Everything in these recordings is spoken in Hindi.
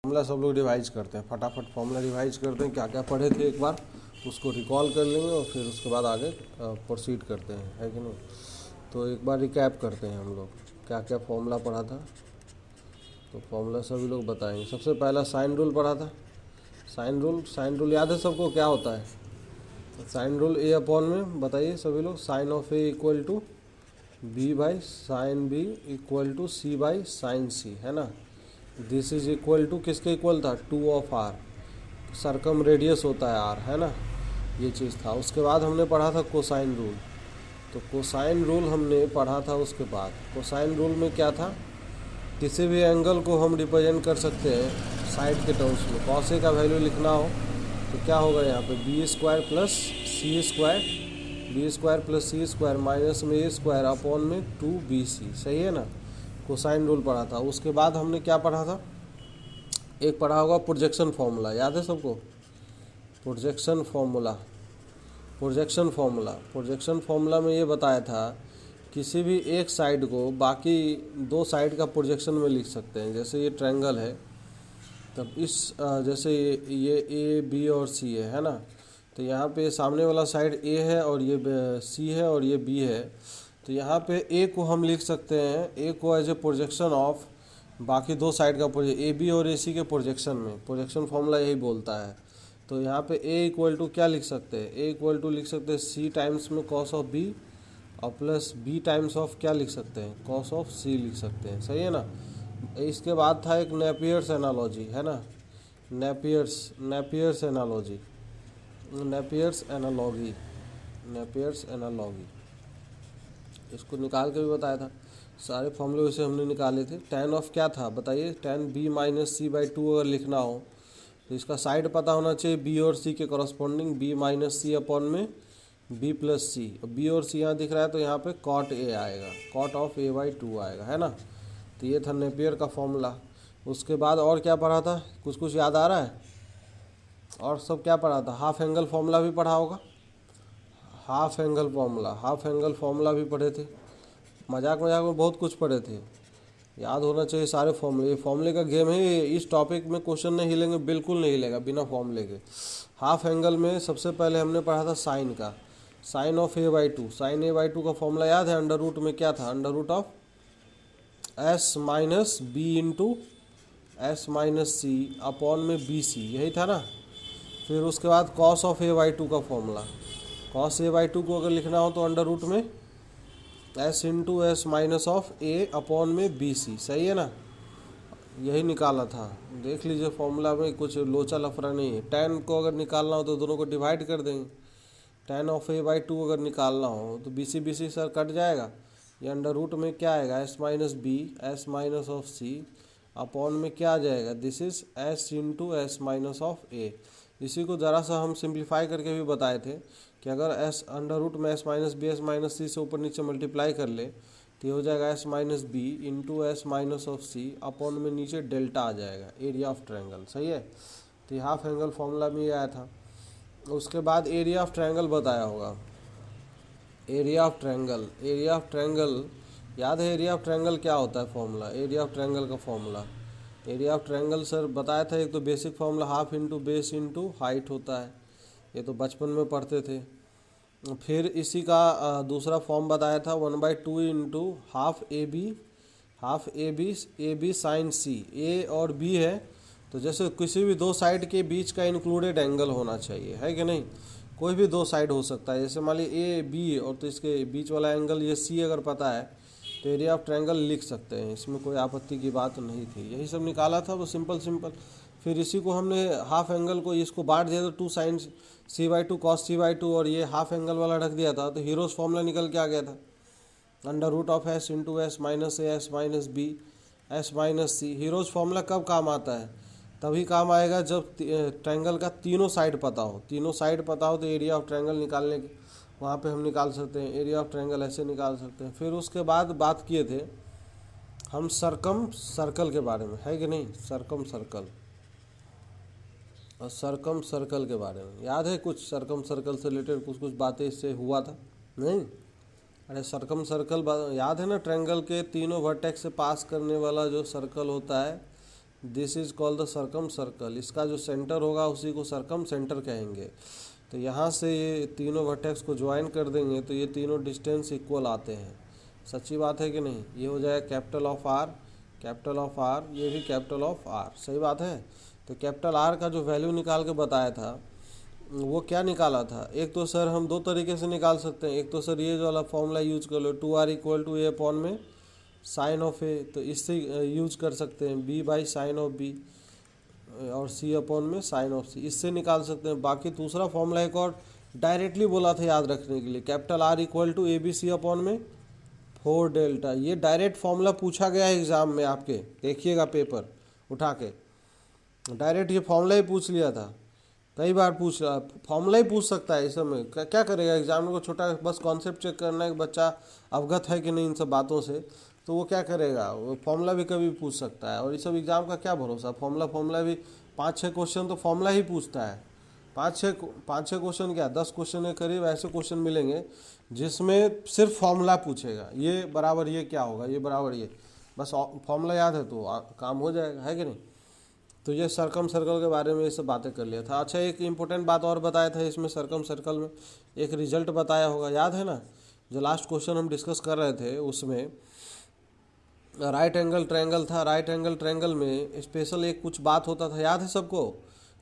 फॉर्मूला सब लोग रिवाइज करते हैं, फटाफट फॉर्मूला रिवाइज करते हैं, क्या क्या पढ़े थे एक बार उसको रिकॉल कर लेंगे और फिर उसके बाद आगे प्रोसीड करते हैं, है कि नहीं। तो एक बार रिकैप करते हैं हम लोग क्या क्या फॉर्मूला पढ़ा था। तो फॉर्मूला सभी लोग बताएंगे। सबसे पहला साइन रूल पढ़ा था। साइन रूल याद है सबको, क्या होता है? साइन रूल ए अपॉन में बताइए सभी लोग। Sine of A equal to B by sine B equal to C by sine C, है ना। दिस इज इक्वल टू किसके इक्वल था? 2 ऑफ आर। सरकम रेडियस होता है आर, है ना। ये चीज़ था। उसके बाद हमने पढ़ा था कोसाइन रूल। तो कोसाइन रूल हमने पढ़ा था। उसके बाद कोसाइन रूल में क्या था? किसी भी एंगल को हम रिप्रेजेंट कर सकते हैं साइड के टर्म्स में। कॉस ए का वैल्यू लिखना हो तो क्या होगा यहाँ पे? बी स्क्वायर प्लस सी स्क्वायर, बी स्क्वायर प्लस सी स्क्वायर माइनस में ए स्क्वायर अपॉन में 2bc, सही है ना। कोसाइन रूल पढ़ा था। उसके बाद हमने क्या पढ़ा था? एक पढ़ा होगा प्रोजेक्शन फार्मूला, याद है सबको? प्रोजेक्शन फार्मूला प्रोजेक्शन फार्मूला में ये बताया था किसी भी एक साइड को बाकी दो साइड का प्रोजेक्शन में लिख सकते हैं। जैसे ये ट्रायंगल है, तब इस जैसे ये ए बी और सी है ना। तो यहाँ पे सामने वाला साइड ए है और ये सी है और ये बी है। तो यहाँ पे ए को हम लिख सकते हैं, ए को एज ए प्रोजेक्शन ऑफ बाकी दो साइड का ए बी और ए सी के प्रोजेक्शन में। प्रोजेक्शन फार्मूला यही बोलता है। तो यहाँ पे ए इक्वल टू क्या लिख सकते हैं? ए इक्वल टू लिख सकते हैं सी टाइम्स में कॉस ऑफ बी और प्लस बी टाइम्स ऑफ क्या लिख सकते हैं? कॉस ऑफ सी लिख सकते हैं, सही है ना। इसके बाद था एक नेपियर्स एनालॉजी, है ना। नेपियर्स एनालॉगी इसको निकाल के भी बताया था। सारे फॉर्मूले वैसे हमने निकाले थे। tan ऑफ क्या था बताइए? tan b minus c by 2 अगर लिखना हो तो इसका साइड पता होना चाहिए b और c के corresponding, b minus c upon में b प्लस सी। b और c यहाँ दिख रहा है तो यहाँ पे cot a आएगा, cot ऑफ a बाई 2 आएगा, है ना। तो ये था नेपियर का फॉर्मूला। उसके बाद और क्या पढ़ा था? कुछ याद आ रहा है? और सब क्या पढ़ा था? हाफ एंगल फार्मूला भी पढ़ा होगा। हाफ एंगल फार्मूला भी पढ़े थे। मजाक में बहुत कुछ पढ़े थे, याद होना चाहिए सारे फॉर्मूले। ये फॉर्मूले का गेम है। इस टॉपिक में क्वेश्चन नहीं हिलेंगे, बिल्कुल नहीं हिलेगा बिना फॉर्मूले के। हाफ एंगल में सबसे पहले हमने पढ़ा था साइन का। Sine of A by 2, sine A by 2 का फॉर्मूला याद है? अंडर रूट में क्या था? Under root of s minus b into S minus c upon में बी सी, यही था ना। फिर उसके बाद कॉस ऑफ ए बाई 2 का फॉर्मूला। कॉस ए बाई 2 को अगर लिखना हो तो अंडर रूट में S into S minus of A upon में बी सी, सही है ना। यही निकाला था। देख लीजिए फॉर्मूला में कुछ लोचा लफड़ा नहीं है। tan को अगर निकालना हो तो दोनों को डिवाइड कर देंगे। tan ऑफ ए बाई 2 अगर निकालना हो तो बी सी सर कट जाएगा। ये अंडर रूट में क्या आएगा? S minus B S minus of C upon में क्या आ जाएगा? This is S into S minus of A. इसी को ज़रा सा हम सिंप्लीफाई करके भी बताए थे कि अगर एस अंडर रूट में S minus B S minus C से ऊपर नीचे मल्टीप्लाई कर ले तो ये हो जाएगा s minus b into S minus of C upon में नीचे डेल्टा आ जाएगा, एरिया ऑफ ट्रायंगल, सही है। तो ये हाफ एंगल फार्मूला में ये आया था। उसके बाद एरिया ऑफ ट्रायंगल बताया होगा। एरिया ऑफ ट्रायंगल याद है? एरिया ऑफ ट्रायंगल क्या होता है? फॉर्मूला एरिया ऑफ ट्रायंगल का formula. Area of triangle sir बताया था। एक तो basic formula half into base into height होता है, ये तो बचपन में पढ़ते थे। फिर इसी का दूसरा फॉर्म बताया था 1/2 into half A B sine C. A और बी है तो जैसे किसी भी दो साइड के बीच का इंक्लूडेड एंगल होना चाहिए, है कि नहीं। कोई भी दो साइड हो सकता है। जैसे मान लीजिए ए बी और तो इसके बीच वाला एंगल ये सी अगर पता है तो एरिया ऑफ ट्रायंगल लिख सकते हैं। इसमें कोई आपत्ति की बात नहीं थी। यही सब निकाला था वो सिंपल। फिर इसी को हमने हाफ एंगल को इसको बांट दिया तो 2 sine c by 2 cos c by 2 और ये हाफ एंगल वाला रख दिया था। तो हीरोज फॉर्मूला निकल के आ गया था under root of s into S minus a s minus B S minus c. Hero's formula कब काम आता है? तभी काम आएगा जब ट्रायंगल का तीनों साइड पता हो। तो एरिया ऑफ ट्रायंगल निकालने के वहाँ पे हम निकाल सकते हैं। एरिया ऑफ ट्रायंगल ऐसे निकाल सकते हैं। फिर उसके बाद बात किए थे हम सरकम सर्कल के बारे में, है कि नहीं। सरकम सर्कल के बारे में याद है? कुछ सरकम सर्कल से रिलेटेड कुछ बातें इससे हुआ था नहीं? अरे सरकम सर्कल याद है ना? ट्रायंगल के तीनों वर्टेक्स से पास करने वाला जो सर्कल होता है this is called the circum circle. इसका जो सेंटर होगा उसी को सर्कम सेंटर कहेंगे। तो यहाँ से ये तीनों वर्टेक्स को ज्वाइन कर देंगे तो ये तीनों डिस्टेंस इक्वल आते हैं। सच्ची बात है कि नहीं? ये हो जाएगा capital of r, capital of r, ये भी कैपिटल ऑफ आर। सही बात है। तो कैपिटल आर का जो वैल्यू निकाल के बताया था वो क्या निकाला था? एक तो सर हम दो तरीके से निकाल सकते हैं। एक तो सर ये जो वाला फॉर्मूला यूज कर लो, 2r equal to A upon में साइन ऑफ ए, तो इससे यूज कर सकते हैं b by sine of b और c अपॉन में साइन ऑफ c, इससे निकाल सकते हैं। बाकी दूसरा फॉर्मूला एक और डायरेक्टली बोला था याद रखने के लिए, capital are equal to a b c upon में 4 डेल्टा। ये डायरेक्ट फॉर्मूला पूछा गया है एग्जाम में आपके, देखिएगा पेपर उठा के, डायरेक्ट ये फॉर्मूला ही पूछ लिया था। कई बार पूछ रहा, फॉर्मूला ही पूछ सकता है इस समय। क्या करेगा एग्जामिनर को, छोटा बस कॉन्सेप्ट चेक करना है कि बच्चा अवगत है कि नहीं इन सब बातों से, तो वो क्या करेगा, वो फॉर्मूला भी कभी पूछ सकता है। और ये सब एग्जाम का क्या भरोसा, फॉर्मूला भी 5-6 क्वेश्चन तो फॉर्मूला ही पूछता है। 5-6 क्वेश्चन क्या 10 क्वेश्चन के करीब ऐसे क्वेश्चन मिलेंगे जिसमें सिर्फ फॉर्मूला पूछेगा, ये बराबर ये क्या होगा, ये बराबर ये, बस फॉर्मूला याद है तो काम हो जाएगा, है कि नहीं? तो ये सर्कम सर्कल के बारे में ये सब बातें कर लिया था। अच्छा, एक इम्पोर्टेंट बात और बताया था इसमें, सर्कम सर्कल में एक रिजल्ट बताया होगा, याद है ना? जो लास्ट क्वेश्चन हम डिस्कस कर रहे थे उसमें राइट एंगल ट्रायंगल था। राइट एंगल ट्रायंगल में स्पेशल एक कुछ बात होता था, याद है सबको?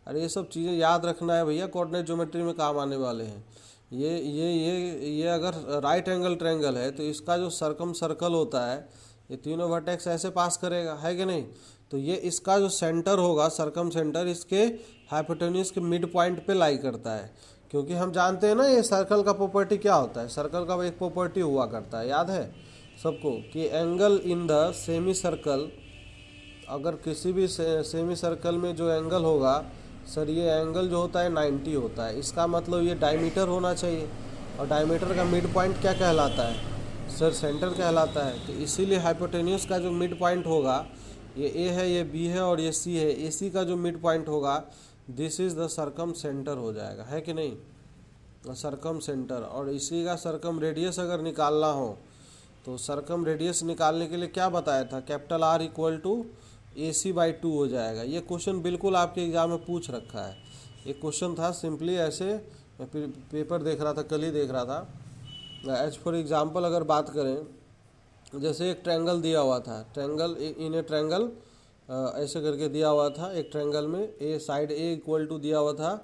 अरे ये सब चीज़ें याद रखना है भैया, कोऑर्डिनेट ज्योमेट्री में काम आने वाले हैं। ये अगर राइट एंगल ट्रायंगल है तो इसका जो सर्कम सर्कल होता है ये तीनों वर्टेक्स ऐसे पास करेगा, है कि नहीं? तो ये इसका जो सेंटर होगा, सर्कम सेंटर, इसके हाइपोटेन्यूज के मिड पॉइंट पे लाई करता है। क्योंकि हम जानते हैं ना ये सर्कल का प्रॉपर्टी क्या होता है, सर्कल का एक प्रॉपर्टी हुआ करता है, याद है सबको, कि angle in the semi circle, अगर किसी भी सेमी सर्कल में जो एंगल होगा सर, ये एंगल जो होता है 90 होता है। इसका मतलब ये डायमीटर होना चाहिए, और डायमीटर का मिड पॉइंट क्या कहलाता है सर? सेंटर कहलाता है। तो इसीलिए हाइपोटेन्यूज का जो मिड पॉइंट होगा, ये ए है, ये बी है और ये सी है, एसी का जो मिड पॉइंट होगा this is the circum centre हो जाएगा, है कि नहीं? Circum centre. और इसी का सर्कम रेडियस अगर निकालना हो तो सर्कम रेडियस निकालने के लिए क्या बताया था, capital R equal to AC/2 हो जाएगा। ये क्वेश्चन बिल्कुल आपके एग्जाम में पूछ रखा है। एक क्वेश्चन था सिंपली ऐसे, मैं पेपर देख रहा था, कल ही देख रहा था। एज फॉर एग्जाम्पल अगर बात करें, जैसे एक ट्रायंगल दिया हुआ था, ट्रायंगल इन ए ट्रायंगल ऐसे करके दिया हुआ था। एक ट्रायंगल में a side a equal to दिया हुआ था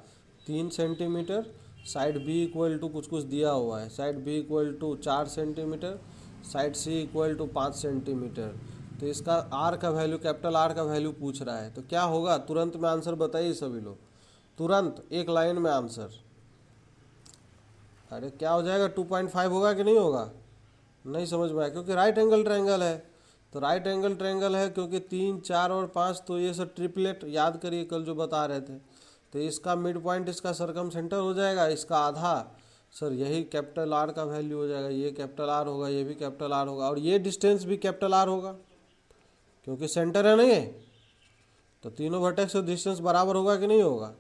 3 centimetre, side b equal to कुछ दिया हुआ है, side b equal to 4 centimetre, side c equal to 5 centimetre. तो इसका आर का वैल्यू, कैपिटल आर का वैल्यू पूछ रहा है, तो क्या होगा? तुरंत में आंसर बताइए सभी लोग, तुरंत एक लाइन में आंसर। अरे क्या हो जाएगा, 2.5 होगा कि नहीं होगा? नहीं समझ में आया, क्योंकि राइट एंगल ट्रायंगल है। तो राइट एंगल ट्रायंगल है क्योंकि 3, 4 और 5, तो ये सब ट्रिपलेट याद करिए, कल जो बता रहे थे। तो इसका मिड पॉइंट इसका सर्कम सेंटर हो जाएगा, इसका आधा सर यही कैपिटल आर का वैल्यू हो जाएगा। ये कैपिटल आर होगा, ये भी कैपिटल आर होगा, और ये डिस्टेंस भी कैपिटल आर होगा क्योंकि सेंटर है ना ये। तो तीनों वर्टेक्स से डिस्टेंस बराबर होगा कि नहीं होगा?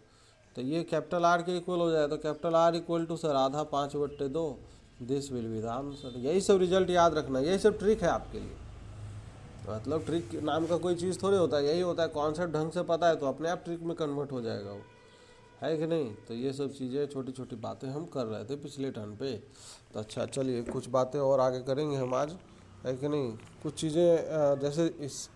तो ये कैपिटल आर के इक्वल हो जाए, तो capital are equal to sir आधा 5/2, this will be the answer. यही सब रिजल्ट याद रखना, यही सब ट्रिक है आपके लिए। मतलब ट्रिक नाम का कोई चीज़ थोड़ी होता है, यही होता है, कॉन्सेप्ट ढंग से पता है तो अपने आप ट्रिक में कन्वर्ट हो जाएगा वो, है कि नहीं? तो ये सब चीज़ें छोटी छोटी बातें हम कर रहे थे पिछले टर्न पे। तो अच्छा चलिए कुछ बातें और आगे करेंगे हम आज, है कि नहीं? कुछ चीज़ें जैसे इस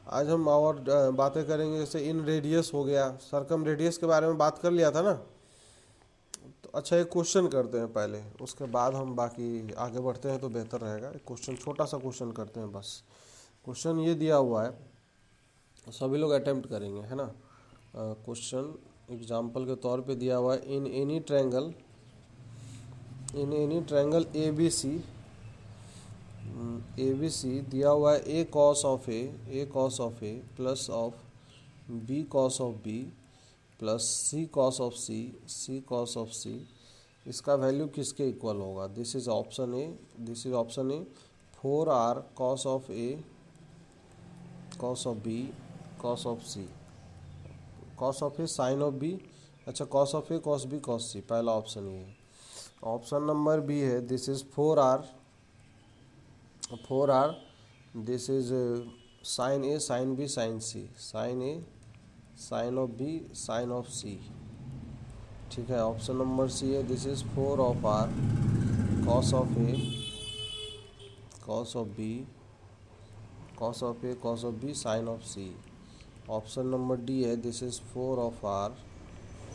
आज हम और बातें करेंगे, जैसे इन रेडियस हो गया, सर्कम रेडियस के बारे में बात कर लिया था ना। तो अच्छा एक क्वेश्चन करते हैं पहले, उसके बाद हम बाकी आगे बढ़ते हैं तो बेहतर रहेगा। एक क्वेश्चन, छोटा सा क्वेश्चन करते हैं बस। क्वेश्चन ये दिया हुआ है, सभी लोग अटेम्प्ट करेंगे, है ना? क्वेश्चन एग्जाम्पल के तौर पे दिया हुआ है, इन एनी ट्रायंगल ABC दिया हुआ है A cos of A plus of B cos of B plus C cos of C। इसका वैल्यू किसके इक्वल होगा? This is option a 4R cos of A cos of B cos of C, cos of A sine of B, अच्छा cos of A cos B cos C, पहला ऑप्शन ये है। ऑप्शन नंबर बी है, this is 4R, this is sine a sine b sine c, sign a sine of B sine of C, ठीक है। ऑप्शन नंबर सी है, this is 4 of R cos of A cos of B cos of A cos of B sine of C. Option number D है, this is 4 of R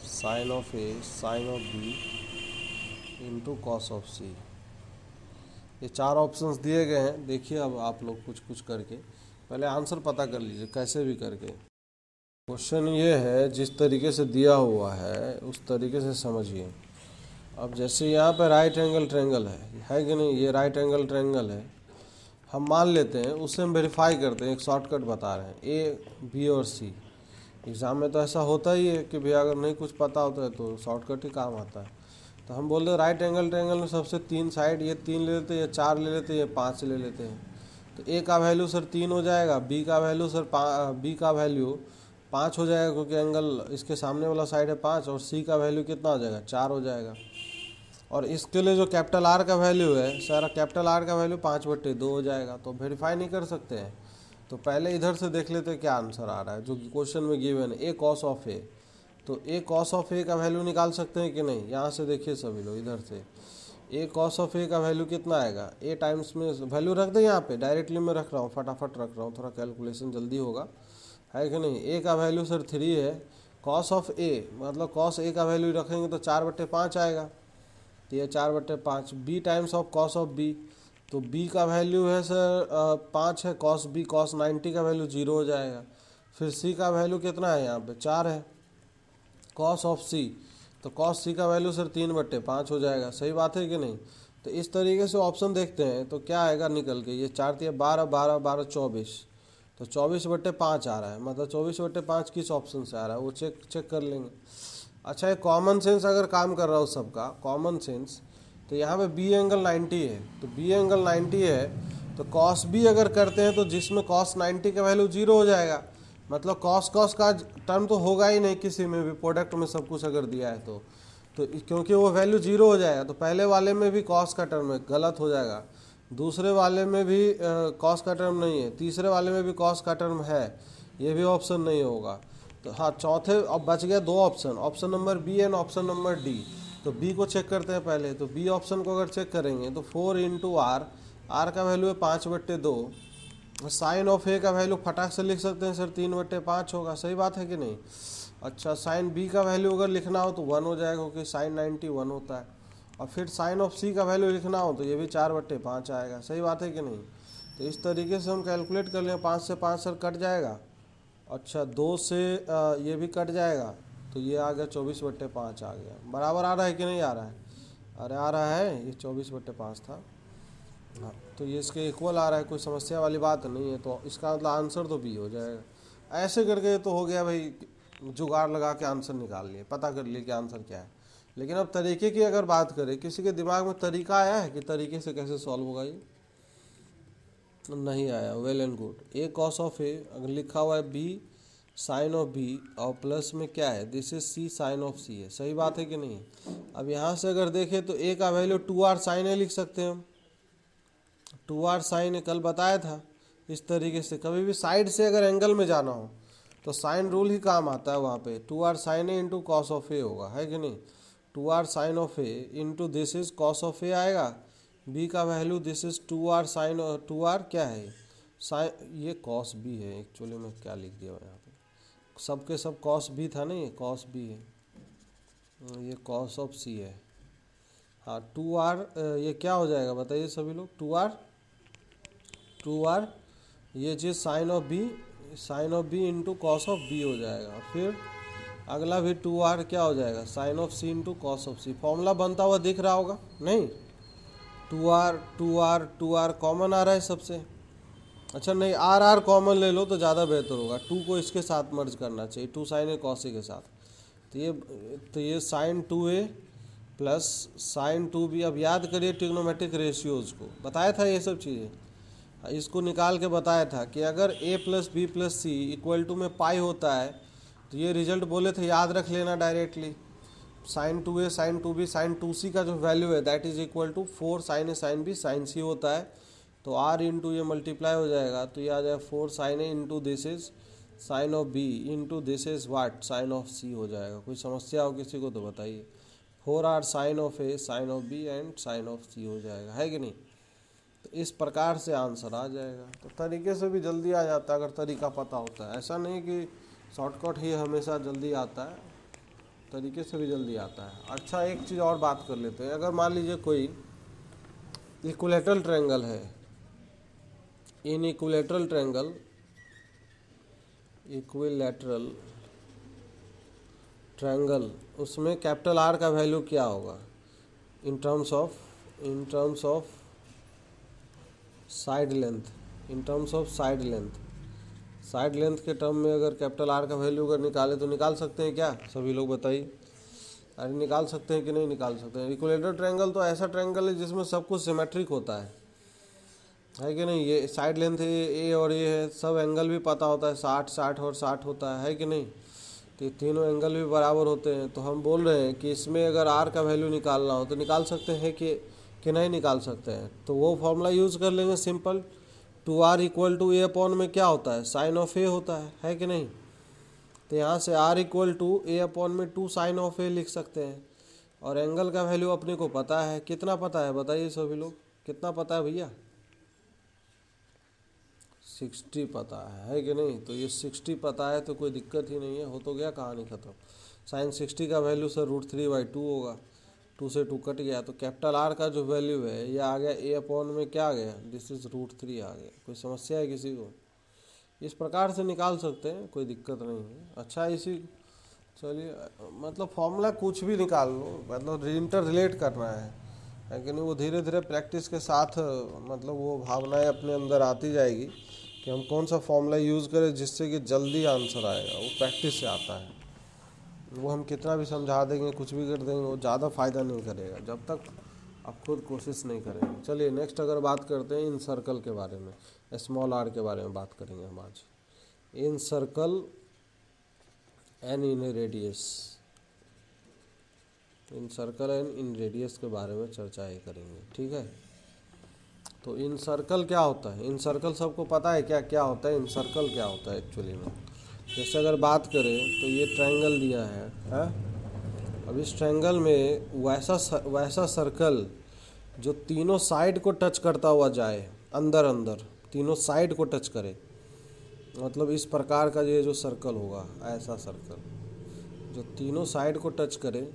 sine of A sine of B into cos of C. ये 4 ऑप्शंस दिए गए हैं। देखिए अब आप लोग कुछ कुछ करके पहले आंसर पता कर लीजिए, कैसे भी करके। क्वेश्चन ये है, जिस तरीके से दिया हुआ है उस तरीके से समझिए। अब जैसे यहाँ पे राइट एंगल ट्रायंगल है कि नहीं, ये राइट एंगल ट्रायंगल है, हम मान लेते हैं, उससे हम वेरीफाई करते हैं, एक शॉर्टकट बता रहे हैं, ए बी और सी। एग्ज़ाम में तो ऐसा होता ही है कि भैया अगर नहीं कुछ पता होता है तो शॉर्टकट ही काम आता है। तो हम बोल रहे राइट एंगल ट्रायंगल में सबसे 3 साइड, ये 3 ले लेते हैं, ये 4 ले लेते हैं, ये 5 ले लेते हैं। तो ए का वैल्यू सर 3 हो जाएगा, बी का वैल्यू सर बी का वैल्यू 5 हो जाएगा क्योंकि एंगल इसके सामने वाला साइड है 5, और सी का वैल्यू कितना हो जाएगा 4 हो जाएगा। और इसके लिए जो कैपिटल आर का वैल्यू है, सारा कैपिटल आर का वैल्यू 5/2 हो जाएगा। तो वेरीफाई नहीं कर सकते हैं, तो पहले इधर से देख लेते हैं क्या आंसर आ रहा है जो क्वेश्चन में गिवन है, ए कॉस ऑफ ए। तो ए कॉस ऑफ ए का वैल्यू निकाल सकते हैं कि नहीं, यहाँ से देखिए सभी लोग, इधर से ए कॉस ऑफ ए का वैल्यू कितना आएगा, ए टाइम्स में वैल्यू रख दें, यहाँ पे डायरेक्टली मैं रख रहा हूँ, फटाफट रख रहा हूँ, थोड़ा कैलकुलेशन जल्दी होगा, है कि नहीं। ए का वैल्यू सर 3 है, कॉस ऑफ ए मतलब कॉस ए का वैल्यू रखेंगे तो 4/5 आएगा, तो ये 4/5। B times of cos of b, तो बी का वैल्यू है सर 5 है, कॉस बी कॉस 90 का वैल्यू 0 हो जाएगा। फिर सी का वैल्यू कितना है, यहाँ पे 4 है, कॉस ऑफ सी, तो कॉस सी का वैल्यू सर 3/5 हो जाएगा। सही बात है कि नहीं। तो इस तरीके से ऑप्शन देखते हैं तो क्या आएगा निकल के, ये 4 × 12 12 12 24, तो 24/5 आ रहा है, मतलब 24/5 किस ऑप्शन से आ रहा है वो चेक कर लेंगे। अच्छा, ये कॉमन सेंस अगर काम कर रहा हो सबका, कॉमन सेंस, तो यहाँ पे बी एंगल 90 है, तो बी एंगल 90 है तो कॉस बी अगर करते हैं तो जिसमें कॉस 90 का वैल्यू 0 हो जाएगा, मतलब कॉस का टर्म तो होगा ही नहीं किसी में भी, प्रोडक्ट में सब कुछ अगर दिया है तो क्योंकि वो वैल्यू 0 हो जाएगा, तो पहले वाले में भी कॉस का टर्म है, गलत हो जाएगा। दूसरे वाले में भी कॉस का टर्म नहीं है, तीसरे वाले में भी कॉस का टर्म है, ये भी ऑप्शन नहीं होगा। तो हाँ, चौथे अब बच गया 2 option, option number b and option number d. तो बी को चेक करते हैं पहले, तो बी ऑप्शन को अगर चेक करेंगे तो 4 × आर, आर का वैल्यू है 5/2, साइन ऑफ ए का वैल्यू फटाक से लिख सकते हैं सर 3/5 होगा। सही बात है कि नहीं। अच्छा, साइन बी का वैल्यू अगर लिखना हो तो 1 हो जाएगा क्योंकि साइन 90 1 होता है, और फिर साइन ऑफ सी का वैल्यू लिखना हो तो ये भी 4/5 आएगा। सही बात है कि नहीं। तो इस तरीके से हम कैलकुलेट कर लें, 5 से 5 सर कट जाएगा, अच्छा 2 से ये भी कट जाएगा, तो ये आ गया 24/5 आ गया। बराबर आ रहा है कि नहीं आ रहा है, अरे आ रहा है, ये 24/5 था, हाँ, तो ये इसके इक्वल आ रहा है, कोई समस्या वाली बात नहीं है। तो इसका मतलब आंसर तो बी हो जाएगा। ऐसे करके तो हो गया भाई, जुगाड़ लगा के आंसर निकाल लिए, पता कर लिए कि आंसर क्या है। लेकिन अब तरीके की अगर बात करें, किसी के दिमाग में तरीका आया है कि तरीके से कैसे सॉल्व होगा, ये नहीं आया, well and good. A cos of A अगर लिखा हुआ है बी साइन ऑफ बी, और प्लस में क्या है, this is C sine of C है। सही बात है कि नहीं। अब यहाँ से अगर देखें तो ए का वैल्यू 2r साइन ए लिख सकते हैं हम, 2r साइन ए कल बताया था। इस तरीके से कभी भी साइड से अगर एंगल में जाना हो तो साइन रूल ही काम आता है वहाँ पे, 2r sine A into cos of A होगा, है कि नहीं। 2r sine of A into this is cos of A आएगा, बी का value this is 2r sign, 2r क्या है साइन, ये कॉस बी है एक्चुअली, मैं क्या लिख दिया यहाँ पे, सबके सब कॉस बी था नहीं, ये कॉस बी है, ये कॉस ऑफ सी है। हाँ 2r, ये क्या हो जाएगा बताइए सभी लोग, 2r ये चीज़ sine of B into cos of B हो जाएगा। फिर अगला भी 2r क्या हो जाएगा, sine of C into cos of C. Formula बनता हुआ दिख रहा होगा नहीं, 2r कॉमन आ रहा है सबसे। अच्छा नहीं, r कॉमन ले लो तो ज़्यादा बेहतर होगा, 2 को इसके साथ मर्ज करना चाहिए, 2 साइन ए कॉस ए के साथ। तो ये sign 2a plus sign 2b। अब याद करिए ट्रिग्नोमेट्रिक रेशियोज़ को, बताया था ये सब चीज़ें, इसको निकाल के बताया था कि अगर a + b + c = में पाई होता है तो ये रिजल्ट बोले थे, याद रख लेना directly. Sign 2a sign 2b sign 2c का जो वैल्यू है that is equal to 4 sin a sin b sin c होता है, तो आर इंटू ये मल्टीप्लाई हो जाएगा, तो ये आ जाएगा 4 sine A into this is sine of B into this is what sine of C हो जाएगा। कोई समस्या हो किसी को तो बताइए। 4r sine of A sine of B and sine of C हो जाएगा, है कि नहीं। तो इस प्रकार से आंसर आ जाएगा। तो तरीके से भी जल्दी आ जाता है अगर तरीका पता होता है। ऐसा नहीं कि शॉर्टकट ही हमेशा जल्दी आता है, तरीके से भी जल्दी आता है। अच्छा, एक चीज़ और बात कर लेते हैं। अगर मान लीजिए कोई इक्विलैटरल ट्रायंगल है, इन इक्विलैटरल ट्रायंगल उसमें कैपिटल आर का वैल्यू क्या होगा in terms of side length, side length के टर्म में अगर कैपिटल आर का वैल्यू अगर निकाले तो निकाल सकते हैं क्या, सभी लोग बताइए। अरे निकाल सकते हैं कि नहीं निकाल सकते हैं। इक्विलैटरल ट्रायंगल तो ऐसा ट्रायंगल है जिसमें सब कुछ सिमेट्रिक होता है कि नहीं। ये साइड लेंथ ए और ये है, सब एंगल भी पता होता है, 60 और 60 होता है कि नहीं। तो तीनों एंगल भी बराबर होते हैं। तो हम बोल रहे हैं कि इसमें अगर आर का वैल्यू निकालना हो तो निकाल सकते हैं कि नहीं निकाल सकते हैं। तो वो फॉर्मूला यूज़ कर लेंगे simple. 2r equal to A upon में क्या होता है, साइन ऑफ ए होता है कि नहीं। तो यहाँ से r equal to A upon में 2 साइन ऑफ ए लिख सकते हैं। और एंगल का वैल्यू अपने को पता है, कितना पता है बताइए सभी लोग, कितना पता है भैया, 60 पता है कि नहीं। तो ये 60 पता है तो कोई दिक्कत ही नहीं है, हो तो गया कहानी ख़त्म। साइन 60 का वैल्यू सर √3/2 होगा, 2 से 2 कट गया। तो कैपिटल आर का जो वैल्यू है ये आ गया ए अपॉन में क्या आ गया, दिस इज √3 आ गया। कोई समस्या है किसी को, इस प्रकार से निकाल सकते हैं, कोई दिक्कत नहीं है। अच्छा, इसी चलिए मतलब फॉर्मूला कुछ भी निकाल लो, मतलब इंटर रिलेट करना है कि नहीं। वो धीरे धीरे प्रैक्टिस के साथ मतलब वो भावनाएं अपने अंदर आती जाएगी कि हम कौन सा फॉर्मूला यूज़ करें जिससे कि जल्दी आंसर आएगा। वो प्रैक्टिस से आता है। वो हम कितना भी समझा देंगे, कुछ भी कर देंगे, वो ज़्यादा फ़ायदा नहीं करेगा जब तक आप खुद कोशिश नहीं करेंगे। चलिए नेक्स्ट अगर बात करते हैं इन सर्कल के बारे में, स्मॉल आर के बारे में बात करेंगे हम आज। Incircle and inradius, incircle and inradius के बारे में चर्चा ही करेंगे, ठीक है। तो इन सर्कल क्या होता है, इन सर्कल सबको पता है क्या क्या होता है, इन सर्कल क्या होता है एक्चुअली में। जैसे अगर बात करें तो ये ट्रायंगल दिया है। अब इस ट्रायंगल में वैसा सर्कल जो तीनों साइड को टच करता हुआ जाए, अंदर अंदर तीनों साइड को टच करे, मतलब इस प्रकार का ये जो सर्कल होगा, ऐसा सर्कल जो तीनों साइड को टच करे,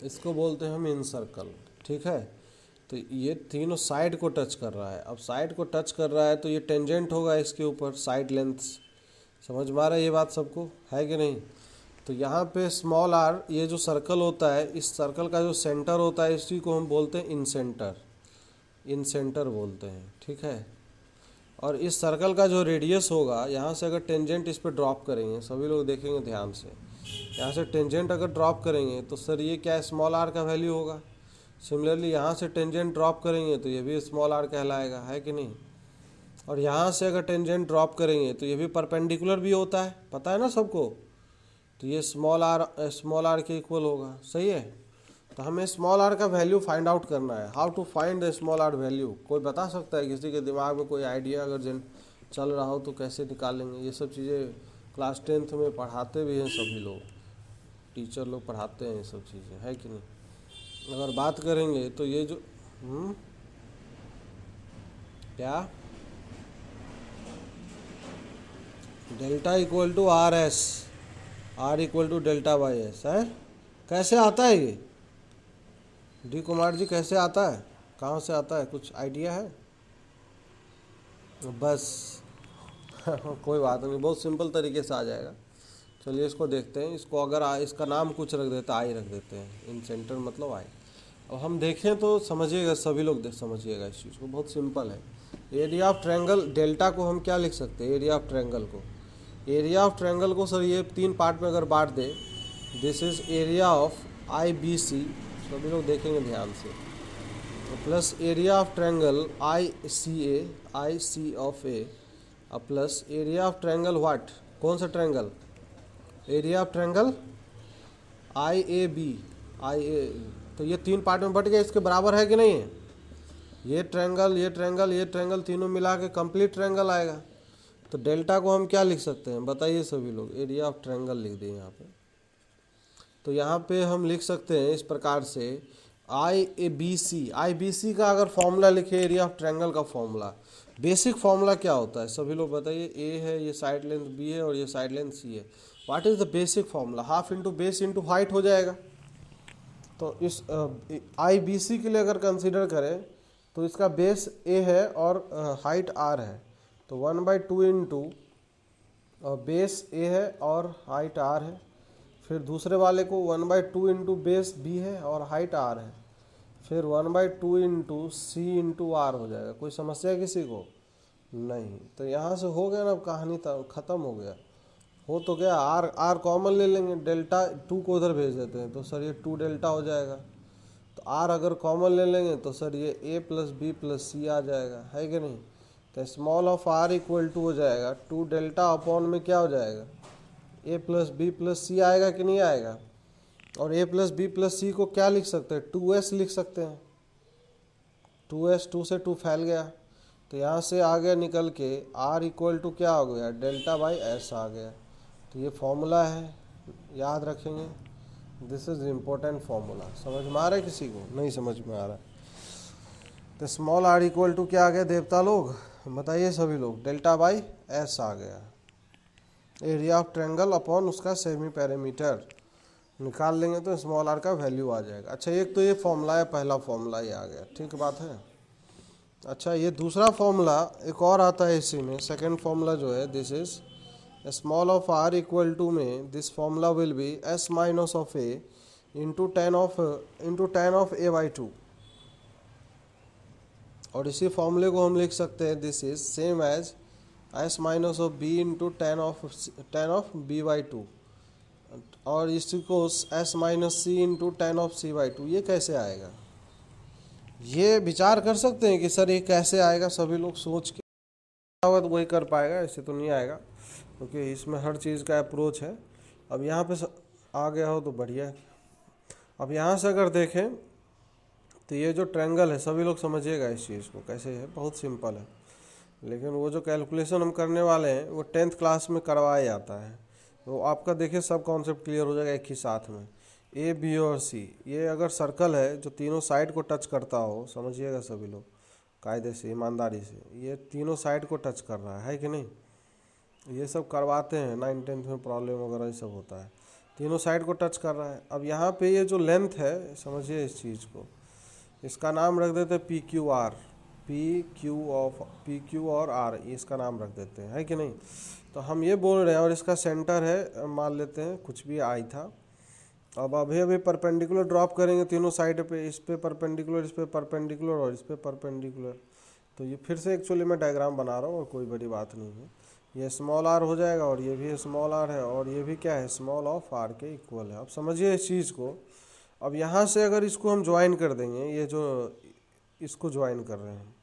इसको बोलते हैं हम इन सर्कल, ठीक है। तो ये तीनों साइड को टच कर रहा है। अब साइड को टच कर रहा है तो ये टेंजेंट होगा इसके ऊपर, साइड लेंथ। समझ में आ रहा है ये बात सबको, है कि नहीं। तो यहाँ पे स्मॉल आर, ये जो सर्कल होता है, इस सर्कल का जो सेंटर होता है इसी को हम बोलते हैं इन सेंटर बोलते हैं, ठीक है। और इस सर्कल का जो रेडियस होगा, यहाँ से अगर टेंजेंट इस पर ड्रॉप करेंगे, सभी लोग देखेंगे ध्यान से, यहाँ से टेंजेंट अगर ड्रॉप करेंगे तो सर ये क्या स्मॉल आर का वैल्यू होगा। सिमिलरली यहाँ से टेंजेंट ड्रॉप करेंगे तो ये भी स्मॉल आर कहलाएगा, है कि नहीं। और यहाँ से अगर टेंजेंट ड्रॉप करेंगे तो ये भी परपेंडिकुलर भी होता है, पता है ना सबको। तो ये स्मॉल आर के इक्वल होगा, सही है। तो हमें स्मॉल आर का वैल्यू फाइंड आउट करना है। How to find the small r value, कोई बता सकता है, किसी के दिमाग में कोई आइडिया अगर चल रहा हो तो कैसे निकालेंगे। ये सब चीज़ें क्लास 10th में पढ़ाते भी हैं सभी लोग, टीचर लोग पढ़ाते हैं ये सब चीज़ें, है कि नहीं। अगर बात करेंगे तो ये जो क्या delta equal to RS, R equal to डेल्टा/S है। कैसे आता है ये डी कुमार जी, कैसे आता है, कहाँ से आता है, कुछ आइडिया है। बस कोई बात नहीं, बहुत सिंपल तरीके से आ जाएगा। चलिए इसको देखते हैं। इसको अगर इसका नाम कुछ रख देते, आई रख देते हैं, इन सेंटर मतलब आई। अब हम देखें तो समझिएगा, सभी लोग समझिएगा इस चीज़ को, बहुत सिंपल है। एरिया ऑफ ट्रायंगल, डेल्टा को हम क्या लिख सकते हैं, एरिया ऑफ ट्रायंगल को सर ये 3 पार्ट में अगर बांट दे, this is area of IBC, सभी लोग देखेंगे ध्यान से, plus area of triangle IC of A, plus area of triangle what, कौन सा ट्रायंगल, एरिया ऑफ ट्रायंगल IAB। तो ये 3 पार्ट में बट गया, इसके बराबर है कि नहीं है। ये ट्रायंगल, ये ट्रायंगल, ये ट्रायंगल तीनों मिला के कंप्लीट ट्रायंगल आएगा। तो डेल्टा को हम क्या लिख सकते हैं बताइए सभी लोग, एरिया ऑफ ट्रायंगल लिख दें यहाँ पे। तो यहाँ पे हम लिख सकते हैं इस प्रकार से आई बी सी का अगर फॉर्मूला लिखे एरिया ऑफ ट्रायंगल का फॉर्मूला, बेसिक फॉर्मूला क्या होता है सभी लोग बताइए। ए है, ये साइड लेंथ बी है और ये साइड लेंथ सी है। What is the basic formula? Half into base into height हो जाएगा। तो इस आई बी सी के लिए अगर कंसिडर करें तो इसका बेस ए है और हाइट आर है, तो 1/2 इंटू बेस ए है और हाइट आर है। फिर दूसरे वाले को 1/2 इंटू बेस बी है और हाइट आर है, फिर 1/2 इंटू सी इंटू आर हो जाएगा। कोई समस्या है किसी को? नहीं। तो यहाँ से हो गया ना, अब कहानी ख़त्म हो गया, हो तो गया। आर कॉमन ले लेंगे, डेल्टा 2 को उधर भेज देते हैं तो सर ये 2 डेल्टा हो जाएगा। तो आर अगर कॉमन ले लेंगे तो सर ये a plus B plus c आ जाएगा, है कि नहीं। तो small of are equal to हो जाएगा 2 डेल्टा अपॉन में क्या हो जाएगा, a plus B plus c आएगा कि नहीं आएगा। और a plus B plus c को क्या लिख सकते हैं, 2s लिख सकते हैं। 2s, 2 से 2 फैल गया, तो यहाँ से आ गया निकल के r इक्वल टू क्या हो गया, डेल्टा बाई एस आ गया। तो ये फॉर्मूला है, याद रखेंगे। This is important formula. समझ में आ रहा है किसी को? नहीं समझ में आ रहा है तो स्मॉल r इक्वल टू क्या आ गया देवता लोग, बताइए सभी लोग, डेल्टा बाई एस आ गया। एरिया ऑफ ट्रायंगल अपॉन उसका सेमी पैरामीटर निकाल लेंगे तो स्मॉल आर का वैल्यू आ जाएगा। अच्छा, एक तो ये फॉर्मूला है, पहला फॉर्मूला ये आ गया, ठीक बात है। अच्छा, ये दूसरा फॉर्मूला एक और आता है इसी में, सेकंड फॉर्मूला जो है, this is small of are equal to में this formula will be S minus of A into tan of A by 2। और इसी फॉर्मूले को हम लिख सकते हैं, this is same as S minus of B into tan of B by 2। और इसी को S minus C into tan of C by 2। ये कैसे आएगा? ये विचार कर सकते हैं कि सर ये कैसे आएगा, सभी लोग सोच के तो वही कर पाएगा, ऐसे तो नहीं आएगा, क्योंकि इसमें हर चीज़ का अप्रोच है। अब यहाँ पे आ गया हो तो बढ़िया है। अब यहाँ से अगर देखें तो ये जो ट्रायंगल है, सभी लोग समझिएगा इस चीज़ को कैसे है, बहुत सिंपल है। लेकिन वो जो कैलकुलेशन हम करने वाले हैं वो 10th क्लास में करवाया जाता है, तो आपका देखिए सब कॉन्सेप्ट क्लियर हो जाएगा एक ही साथ में। ए बी और सी, ये अगर सर्कल है जो तीनों साइड को टच करता हो, समझिएगा सभी लोग कायदे से, ईमानदारी से, ये तीनों साइड को टच कर रहा है कि नहीं। ये सब करवाते हैं 9th 10th में, प्रॉब्लम वगैरह ये सब होता है, तीनों साइड को टच कर रहा है। अब यहाँ पे ये जो लेंथ है, समझिए इस चीज़ को, इसका नाम रख देते हैं P Q R, P Q और आर, इसका नाम रख देते हैं, है कि नहीं। तो हम ये बोल रहे हैं, और इसका सेंटर है, मान लेते हैं कुछ भी आई था। अब अभी परपेंडिकुलर ड्रॉप करेंगे तीनों साइड पे, इस पे परपेंडिकुलर, इस पे परपेंडिकुलर और इस पे परपेंडिकुलर। तो ये फिर से एक्चुअली मैं डायग्राम बना रहा हूँ और कोई बड़ी बात नहीं है। ये स्मॉल आर हो जाएगा और ये भी स्मॉल आर है और ये भी क्या है, स्मॉल ऑफ आर के इक्वल है। अब समझिए इस चीज़ को। अब यहाँ से अगर इसको हम ज्वाइन कर देंगे, ये जो इसको ज्वाइन कर रहे हैं,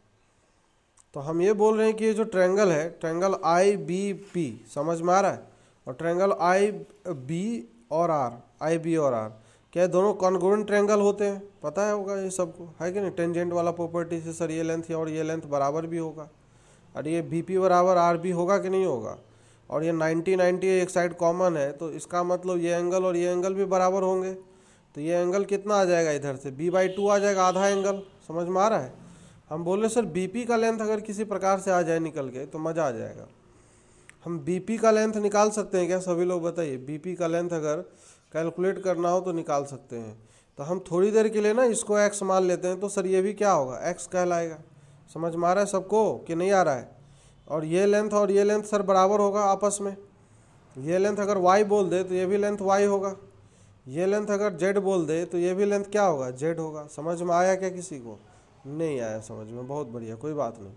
तो हम ये बोल रहे हैं कि ये जो ट्रायंगल है, ट्रायंगल आई बी पी, समझ में आ रहा है, और ट्रायंगल आई बी और आर, आई बी और आर, क्या दोनों कॉन्ग्रुएंट ट्रायंगल होते हैं? पता है होगा ये सबको, है कि नहीं। टेंजेंट वाला प्रॉपर्टी से सर ये लेंथ और ये लेंथ बराबर भी होगा, और ये बी पी बराबर आर बी होगा कि नहीं होगा। और ये 90 एक साइड कॉमन है, तो इसका मतलब ये एंगल और ये एंगल भी बराबर होंगे। तो ये एंगल कितना आ जाएगा इधर से, b/2 आ जाएगा, आधा एंगल। समझ में आ रहा है। हम बोले सर बीपी का लेंथ अगर किसी प्रकार से आ जाए निकल के तो मज़ा आ जाएगा। हम बीपी का लेंथ निकाल सकते हैं क्या, सभी लोग बताइए। बीपी का लेंथ अगर कैलकुलेट करना हो तो निकाल सकते हैं। तो हम थोड़ी देर के लिए ना इसको x मान लेते हैं, तो सर ये भी क्या होगा, x कहलाएगा। समझ में आ रहा है सबको कि नहीं आ रहा है। और ये लेंथ सर बराबर होगा आपस में। ये लेंथ अगर y बोल दे तो ये भी लेंथ y होगा, ये लेंथ अगर z बोल दे तो ये भी लेंथ क्या होगा, z होगा। समझ में आया क्या किसी को? नहीं आया समझ में, बहुत बढ़िया, कोई बात नहीं।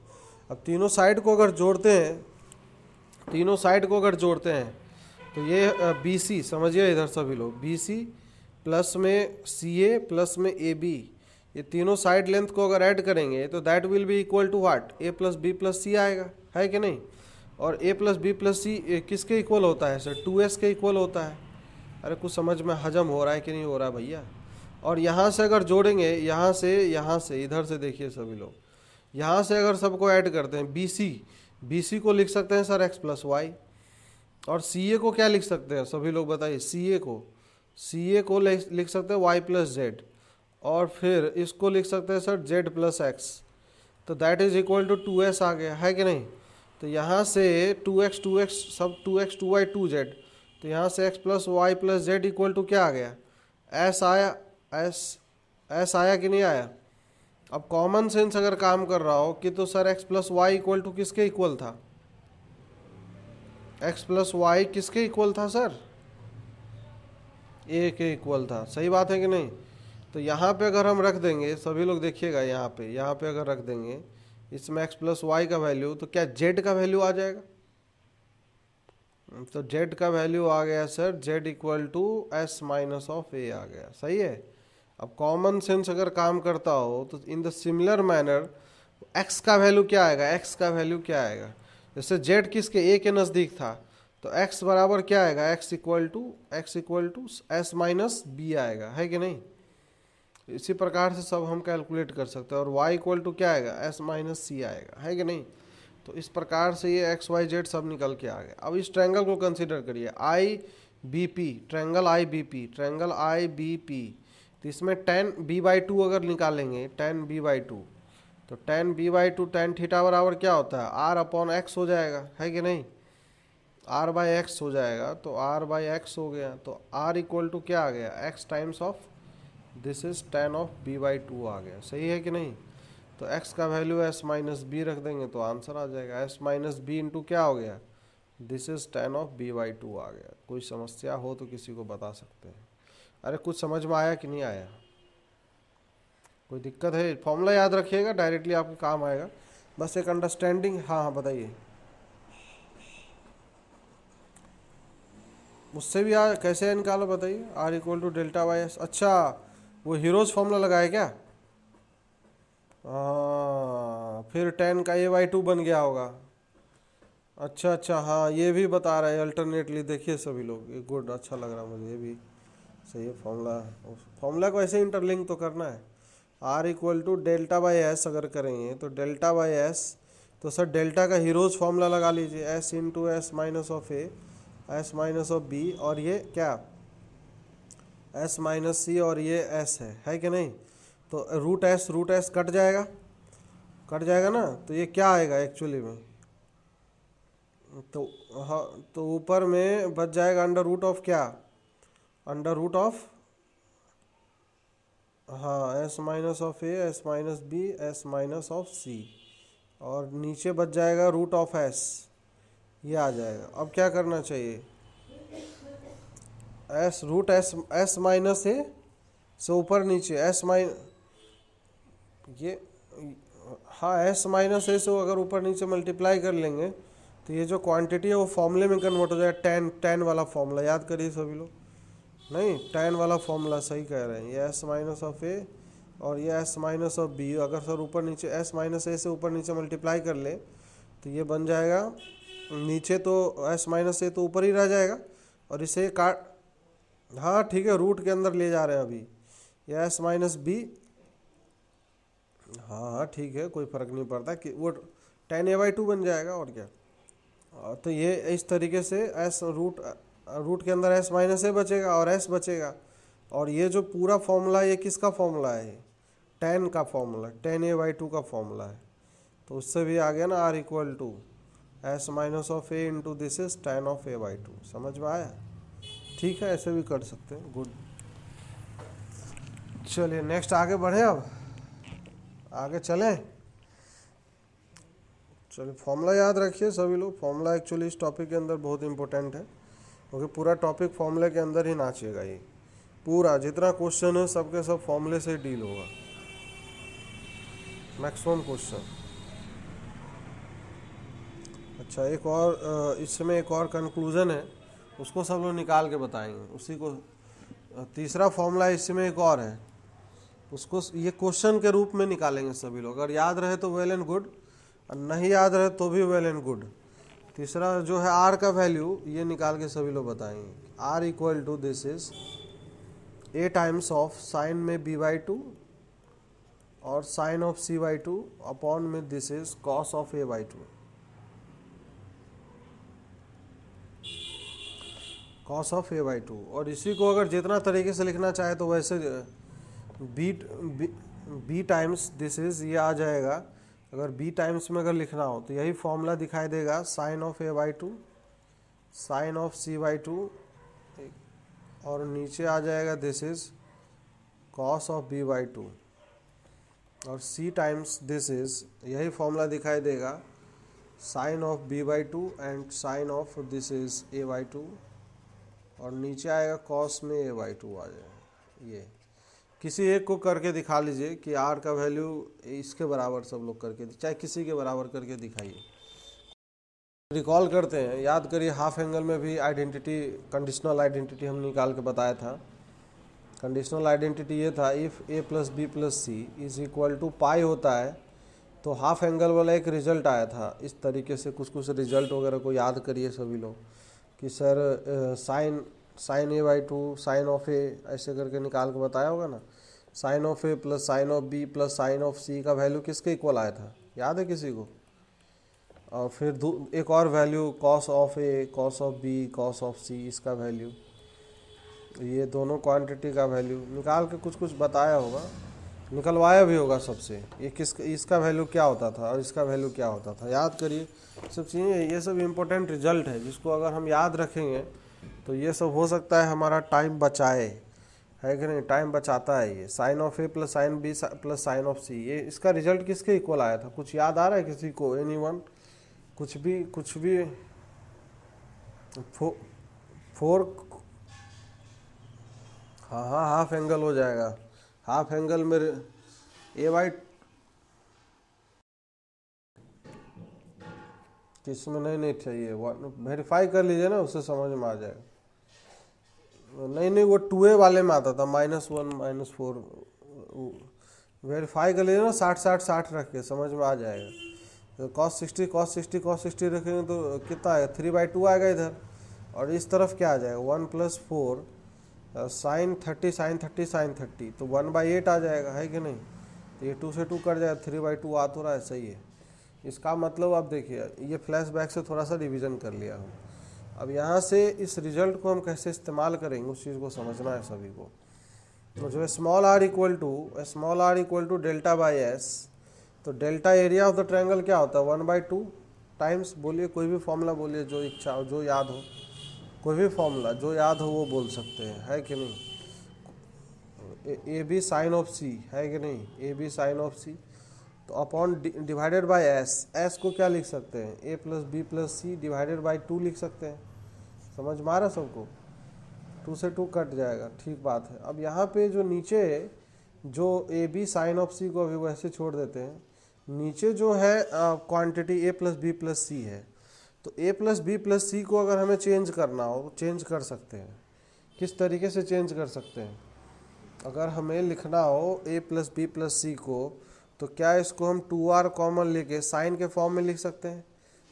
अब तीनों साइड को अगर जोड़ते हैं, तो ये BC, समझिए इधर सभी लोग, BC प्लस में CA प्लस में AB, ये तीनों साइड लेंथ को अगर ऐड करेंगे तो that will be equal to what, A plus B plus C आएगा, है कि नहीं। और A plus B plus C किसके इक्वल होता है सर, 2S के इक्वल होता है। अरे कुछ समझ में हजम हो रहा है कि नहीं हो रहा है भैया। और यहाँ से अगर जोड़ेंगे, यहाँ से इधर से देखिए सभी लोग, यहाँ से अगर सबको ऐड करते हैं, BC को लिख सकते हैं सर x प्लस वाई, और CA को क्या लिख सकते हैं सभी लोग बताइए, CA को लिख सकते हैं y प्लस जेड, और फिर इसको लिख सकते हैं सर z प्लस एक्स, तो that is equal to 2s आ गया है कि नहीं। तो यहाँ से 2x सब 2x 2y 2z, तो यहाँ से x plus y plus z equal to क्या आ गया, s आया, s आया कि नहीं आया। अब कॉमन सेंस अगर काम कर रहा हो कि तो sir x plus y equal to किसके इक्वल था, x प्लस वाई किसके इक्वल था सर, a के इक्वल था, सही बात है कि नहीं। तो यहाँ पे अगर हम रख देंगे, सभी लोग देखिएगा यहाँ पे अगर रख देंगे इसमें x प्लस वाई का वैल्यू, तो क्या z का वैल्यू आ जाएगा, तो z का वैल्यू आ गया sir z equal to s minus of a आ गया, सही है। अब कॉमन सेंस अगर काम करता हो तो in the similar manner x का वैल्यू क्या आएगा, x का वैल्यू क्या आएगा, जैसे z किसके a के नज़दीक था, तो x बराबर क्या आएगा, x equal to s minus b आएगा, है कि नहीं। इसी प्रकार से सब हम कैलकुलेट कर सकते हैं, और y इक्वल टू क्या आएगा, s माइनस सी आएगा, है कि नहीं। तो इस प्रकार से ये x y z सब निकल के आ गया। अब इस ट्रायंगल को कंसीडर करिए, IBP, ट्रायंगल IBP, तो इसमें tan b/2 अगर निकालेंगे, tan b/2, तो tan b/2 tan थीटा बराबर क्या होता है, r अपॉन x हो जाएगा, है कि नहीं, r बाई एक्स हो जाएगा, तो r बाई एक्स हो गया, तो r इक्वल टू क्या आ गया, x times of this is tan of b/2 आ गया, सही है कि नहीं। तो x का वैल्यू s माइनस बी रख देंगे तो आंसर आ जाएगा, s माइनस बी इंटू क्या हो गया, this is tan of b/2 आ गया। कोई समस्या हो तो किसी को बता सकते हैं। अरे कुछ समझ में आया कि नहीं आया, कोई दिक्कत है, फॉर्मूला याद रखिएगा, डायरेक्टली आपके काम आएगा, बस एक अंडरस्टैंडिंग। हाँ बताइए, उससे भी कैसे निकालो बताइए, r equal to delta by s. अच्छा वो हीरोज फॉर्मूला लगाए क्या, फिर tan का a/2 बन गया होगा। अच्छा हाँ ये भी बता रहा है अल्टरनेटली, देखिए सभी लोग, ये गुड, अच्छा लग रहा मुझे, ये भी सही है। फॉर्मूला को ऐसे इंटरलिंक तो करना है। r equal to delta by s अगर करेंगे तो डेल्टा बाई एस, तो सर डेल्टा का हीरोज फॉर्मूला लगा लीजिए, s into S minus of A, s minus of B, और ये क्या s माइनस सी, और ये s है कि नहीं। तो रूट एस कट जाएगा ना, तो ये क्या आएगा एक्चुअली में, तो हाँ, तो ऊपर में बच जाएगा अंडर रूट ऑफ क्या, अंडर रूट ऑफ, हाँ s minus of A, s minus B, s minus of C, और नीचे बच जाएगा रूट ऑफ s, ये आ जाएगा। अब क्या करना चाहिए, s माइनस ए से ऊपर नीचे ये, हाँ s माइनस ए से अगर ऊपर नीचे मल्टीप्लाई कर लेंगे तो ये जो क्वांटिटी है वो फॉर्मूले में कन्वर्ट हो जाएगा, tan वाला फॉर्मूला याद करिए सभी लोग, नहीं tan वाला फॉर्मूला सही कह रहे हैं, ये s माइनस ऑफ ए और ये s माइनस ऑफ बी, अगर सर ऊपर नीचे s माइनस ए से ऊपर नीचे मल्टीप्लाई कर ले तो ये बन जाएगा, नीचे तो s माइनस ए तो ऊपर ही रह जाएगा, और इसे काट, हाँ ठीक है रूट के अंदर ले जा रहे हैं अभी, ये s माइनस बी, हाँ ठीक है कोई फ़र्क नहीं पड़ता कि वो tan a/2 बन जाएगा, और क्या। तो ये इस तरीके से s रूट के अंदर s माइनस ए बचेगा और s बचेगा, और ये जो पूरा फॉर्मूला ये किसका फॉर्मूला है, tan का फॉर्मूला, tan a/2 का फॉर्मूला है। तो उससे भी आ गया ना, r equal to s minus of A into this is tan of a/2, समझ में आया। ठीक है ऐसे भी कर सकते हैं, गुड। चलिए नेक्स्ट आगे बढ़े, अब आगे चलें। चलिए फॉर्मूला याद रखिए सभी लोग, फॉर्मूला एक्चुअली इस टॉपिक के अंदर बहुत इंपॉर्टेंट है, क्योंकि पूरा टॉपिक फॉर्मूले के अंदर ही नाचेगा, ये पूरा जितना क्वेश्चन है सबके सब फॉर्मूले से डील होगा, मैक्सिमम क्वेश्चन। अच्छा एक और इसमें एक और कंक्लूजन है, उसको सब लोग निकाल के बताएंगे, उसी को तीसरा फॉर्मूला इसमें एक और है, उसको ये क्वेश्चन के रूप में निकालेंगे सभी लोग, अगर याद रहे तो वेल एंड गुड, और नहीं याद रहे तो भी वेल एंड गुड। तीसरा जो है r का वैल्यू, ये निकाल के सभी लोग बताएंगे, r equal to this is a times of sine में b/2 और sine of C by two upon में this is cos of A by two, cos of A by two. और इसी को अगर जितना तरीके से लिखना चाहे तो वैसे बी टाइम्स दिस इज ये आ जाएगा। अगर बी टाइम्स में अगर लिखना हो तो यही फॉर्मूला दिखाई देगा, sine of A by two sine of C by two, और नीचे आ जाएगा this is cos of B by two, और सी टाइम्स दिस इज यही फॉर्मूला दिखाई देगा, sine of B by two and sine of this is a by two, और नीचे आएगा कॉस में ए बाई टू आ जाएगा। ये किसी एक को करके दिखा लीजिए कि आर का वैल्यू इसके बराबर सब लोग करके, चाहे किसी के बराबर करके दिखाइए। रिकॉल करते हैं, याद करिए हाफ एंगल में भी आइडेंटिटी, कंडीशनल आइडेंटिटी हम निकाल के बताया था। कंडीशनल आइडेंटिटी ये था, if A plus B plus C is equal to pi होता है तो हाफ एंगल वाला एक रिजल्ट आया था। इस तरीके से कुछ रिजल्ट वगैरह को याद करिए सभी लोग कि sir sine A by two sine of A ऐसे करके निकाल के बताया होगा ना। Sine of A plus sine of B plus sine of C का वैल्यू किसके इक्वल आया था, याद है किसी को? और फिर एक और value cos of A cos of B cos of C, इसका वैल्यू, ये दोनों क्वांटिटी का वैल्यू निकाल के कुछ बताया होगा, निकलवाया भी होगा सबसे। ये इसका वैल्यू क्या होता था और इसका वैल्यू क्या होता था, याद करिए सब चीज़ें। ये सब इम्पोर्टेंट रिजल्ट है जिसको अगर हम याद रखेंगे तो ये सब हो सकता है हमारा टाइम बचाए, है कि नहीं? टाइम बचाता है ये। Sine of A plus sine B plus sine of C, ये इसका रिजल्ट किसके इक्वल आया था, कुछ याद आ रहा है किसी को? एनीवन? कुछ भी फोर, हाँ हाफ एंगल हो जाएगा। हाफ एंगल में ए बाई किस में नहीं चाहिए, वेरीफाई कर लीजिए ना, उससे समझ में आ जाएगा। नहीं वो 2a वाले में आता था, -1 -4, वेरीफाई कर लीजिए ना, 60 रख के समझ में आ जाएगा। तो cos 60 रखेंगे तो कितना आएगा, 3/2 आएगा इधर, और इस तरफ क्या आ जाएगा 1 + 4 sin 30 तो 1/8 आ जाएगा, है कि नहीं? तो ये 2 से 2 कट जाएगा, 3/2 आ तो रहा है, सही है। इसका मतलब आप देखिए, ये फ्लैशबैक से थोड़ा सा रिवीजन कर लिया हम। अब यहाँ से इस रिजल्ट को हम कैसे इस्तेमाल करेंगे उस चीज़ को समझना है सभी को। तो जो small r equal to delta by S, तो delta area of the triangle क्या होता है 1/2 टाइम्स, बोलिए कोई भी फॉर्मूला बोलिए जो इच्छा हो, जो याद हो, कोई भी फॉर्मूला जो याद हो वो बोल सकते हैं, है कि नहीं? ए बी साइन ऑफ सी, है कि नहीं? ए बी साइन ऑफ सी, तो अपॉन डिवाइडेड बाय एस को क्या लिख सकते हैं, A plus B plus C divided by 2 लिख सकते हैं। समझ में आ रहा सबको? 2 से 2 कट जाएगा, ठीक बात है। अब यहाँ पे जो नीचे जो ए बी साइन ऑफ सी को अभी वैसे छोड़ देते हैं, नीचे जो है क्वांटिटी ए प्लस बी प्लस सी है, तो ए प्लस बी प्लस सी को अगर हमें चेंज करना हो तो चेंज कर सकते हैं। किस तरीके से चेंज कर सकते हैं? अगर हमें लिखना हो ए प्लस बी प्लस सी को, तो क्या इसको हम 2r कॉमन लेके साइन के फॉर्म में लिख सकते हैं,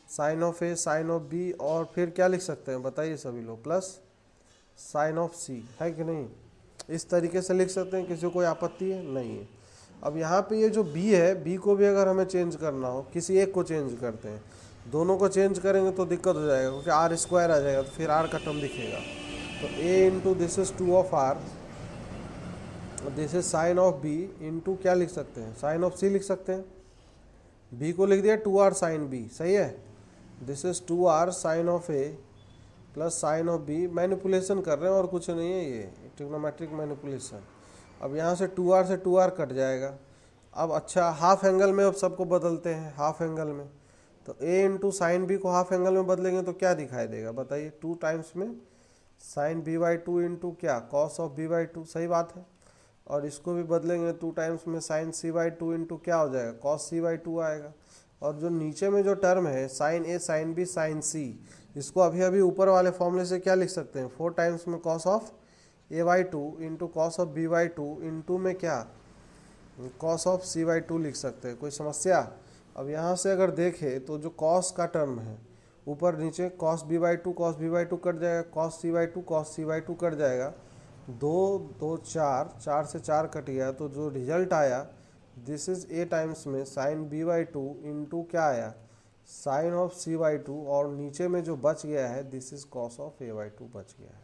sine of A sine of B, और फिर क्या लिख सकते हैं बताइए सभी लोग, प्लस साइन ऑफ सी, है कि नहीं? इस तरीके से लिख सकते हैं, किसी को कोई आपत्ति है? नहीं है। अब यहाँ पे ये जो b है, b को भी अगर हमें चेंज करना हो, किसी एक को चेंज करते हैं, दोनों को चेंज करेंगे तो दिक्कत हो जाएगा, क्योंकि r² आ जाएगा, तो फिर r का टर्म दिखेगा। तो a into this is 2 of r, this is sine of b into क्या लिख सकते हैं, साइन ऑफ c लिख सकते हैं। b को लिख दिया 2r साइन b, सही है। This is 2r sine of a plus sine of b, manipulation कर रहे हैं और कुछ नहीं है, ये ट्रिग्नोमेट्रिक मैनिपुलेशन। अब यहाँ से 2r से 2r कट जाएगा। अब अच्छा हाफ एंगल में अब सबको बदलते हैं, हाफ एंगल में तो a इंटू साइन बी को हाफ एंगल में बदलेंगे तो क्या दिखाई देगा बताइए, 2 टाइम्स में साइन b/2 इंटू क्या कॉस ऑफ b/2, सही बात है। और इसको भी बदलेंगे 2 टाइम्स में साइन c/2 इंटू क्या हो जाएगा, कॉस c/2 आएगा। और जो नीचे में जो टर्म है sign a sine b sine सी, इसको अभी ऊपर वाले फॉर्मूले से क्या लिख सकते हैं, 4 टाइम्स में cos of a/2 into cos of b/2 into में क्या कॉस ऑफ c/2 लिख सकते हैं। कोई समस्या? अब यहाँ से अगर देखें तो जो कॉस का टर्म है ऊपर नीचे कॉस b/2 कट जाएगा, कॉस c/2 कट जाएगा, 2 2 4 4 से 4 कट गया, तो जो रिजल्ट आया दिस इज ए टाइम्स में sine B by two into क्या आया sine of C by two, और नीचे में जो बच गया है this is cos of A by two बच गया है।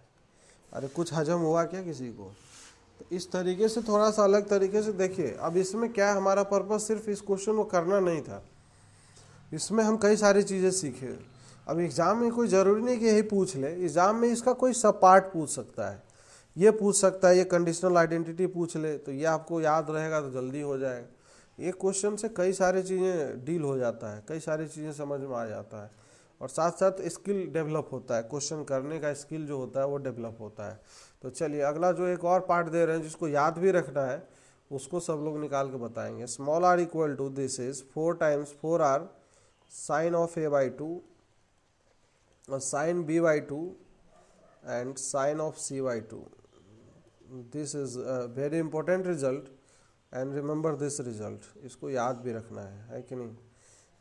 अरे कुछ हजम हुआ क्या किसी को? तो इस तरीके से थोड़ा सा अलग तरीके से देखिए। अब इसमें क्या हमारा पर्पस सिर्फ इस क्वेश्चन को करना नहीं था, इसमें हम कई सारी चीज़ें सीखे। अब एग्ज़ाम में कोई ज़रूरी नहीं कि यही पूछ ले, एग्ज़ाम में इसका कोई सब पार्ट पूछ सकता है, ये पूछ सकता है, ये कंडीशनल आइडेंटिटी पूछ ले तो ये आपको याद रहेगा तो जल्दी हो जाएगा। एक क्वेश्चन से कई सारी चीज़ें डील हो जाता है, कई सारी चीज़ें समझ में आ जाता है, और साथ साथ स्किल डेवलप होता है, क्वेश्चन करने का स्किल जो होता है वो डेवलप होता है। तो चलिए अगला जो एक और पार्ट दे रहे हैं जिसको याद भी रखना है उसको सब लोग निकाल के बताएंगे। Small R equal to this is 4 times 4r sine of A by two और sine B by two and sine of C by two. This is very important result and remember this result. इसको याद भी रखना है कि नहीं,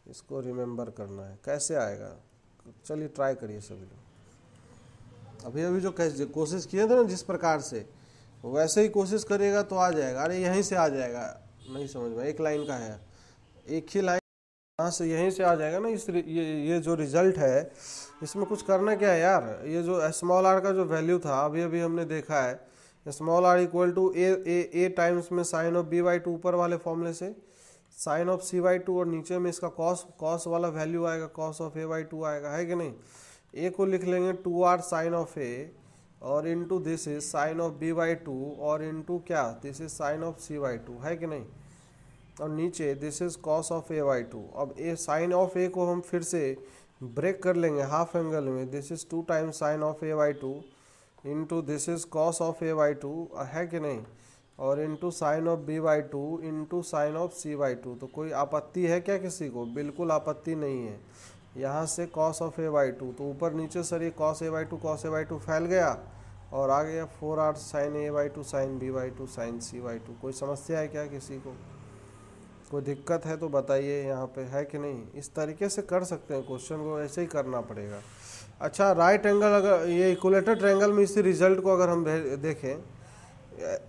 इसको रिमेंबर करना है। कैसे आएगा चलिए ट्राई करिए सभी लोग। अभी अभी जो कोशिश किए थे ना जिस प्रकार से वैसे ही कोशिश करिएगा तो आ जाएगा। अरे यहीं से आ जाएगा, नहीं समझ में, एक लाइन का है, एक ही लाइन यहाँ से यहीं से आ जाएगा ना। ये जो रिजल्ट है इसमें कुछ करना क्या है यार। ये जो स्मॉल आर का जो वैल्यू था अभी अभी हमने देखा है, small R equal to A times में sine of B by two ऊपर वाले फॉर्मूले से sine of C by two, और नीचे में इसका कॉस वाला वैल्यू आएगा, cos of A by two आएगा, है कि नहीं। ए को लिख लेंगे 2r साइन ऑफ ए और into this is sine of B by two और इनटू क्या this is sine of C by two, है कि नहीं। और नीचे this is cos of A by two. अब ए साइन ऑफ ए को हम फिर से ब्रेक कर लेंगे हाफ एंगल में, this is 2 times sine of A by two into this is cos of A by two, है कि नहीं, और into sine of B by two into sine of C by two. तो कोई आपत्ति है क्या किसी को? बिल्कुल आपत्ति नहीं है। यहाँ से cos of A by two, तो ऊपर नीचे सर ये कॉस ए बाई टू फैल गया और आ गया 4r sine A by two sine B by two sine c by two. कोई समस्या है क्या किसी को? कोई दिक्कत है तो बताइए यहाँ पे, है कि नहीं। इस तरीके से कर सकते हैं क्वेश्चन को, ऐसे ही करना पड़ेगा। अच्छा राइट एंगल, अगर ये इक्विलेटरल ट्रायंगल में इसी रिजल्ट को अगर हम देखें,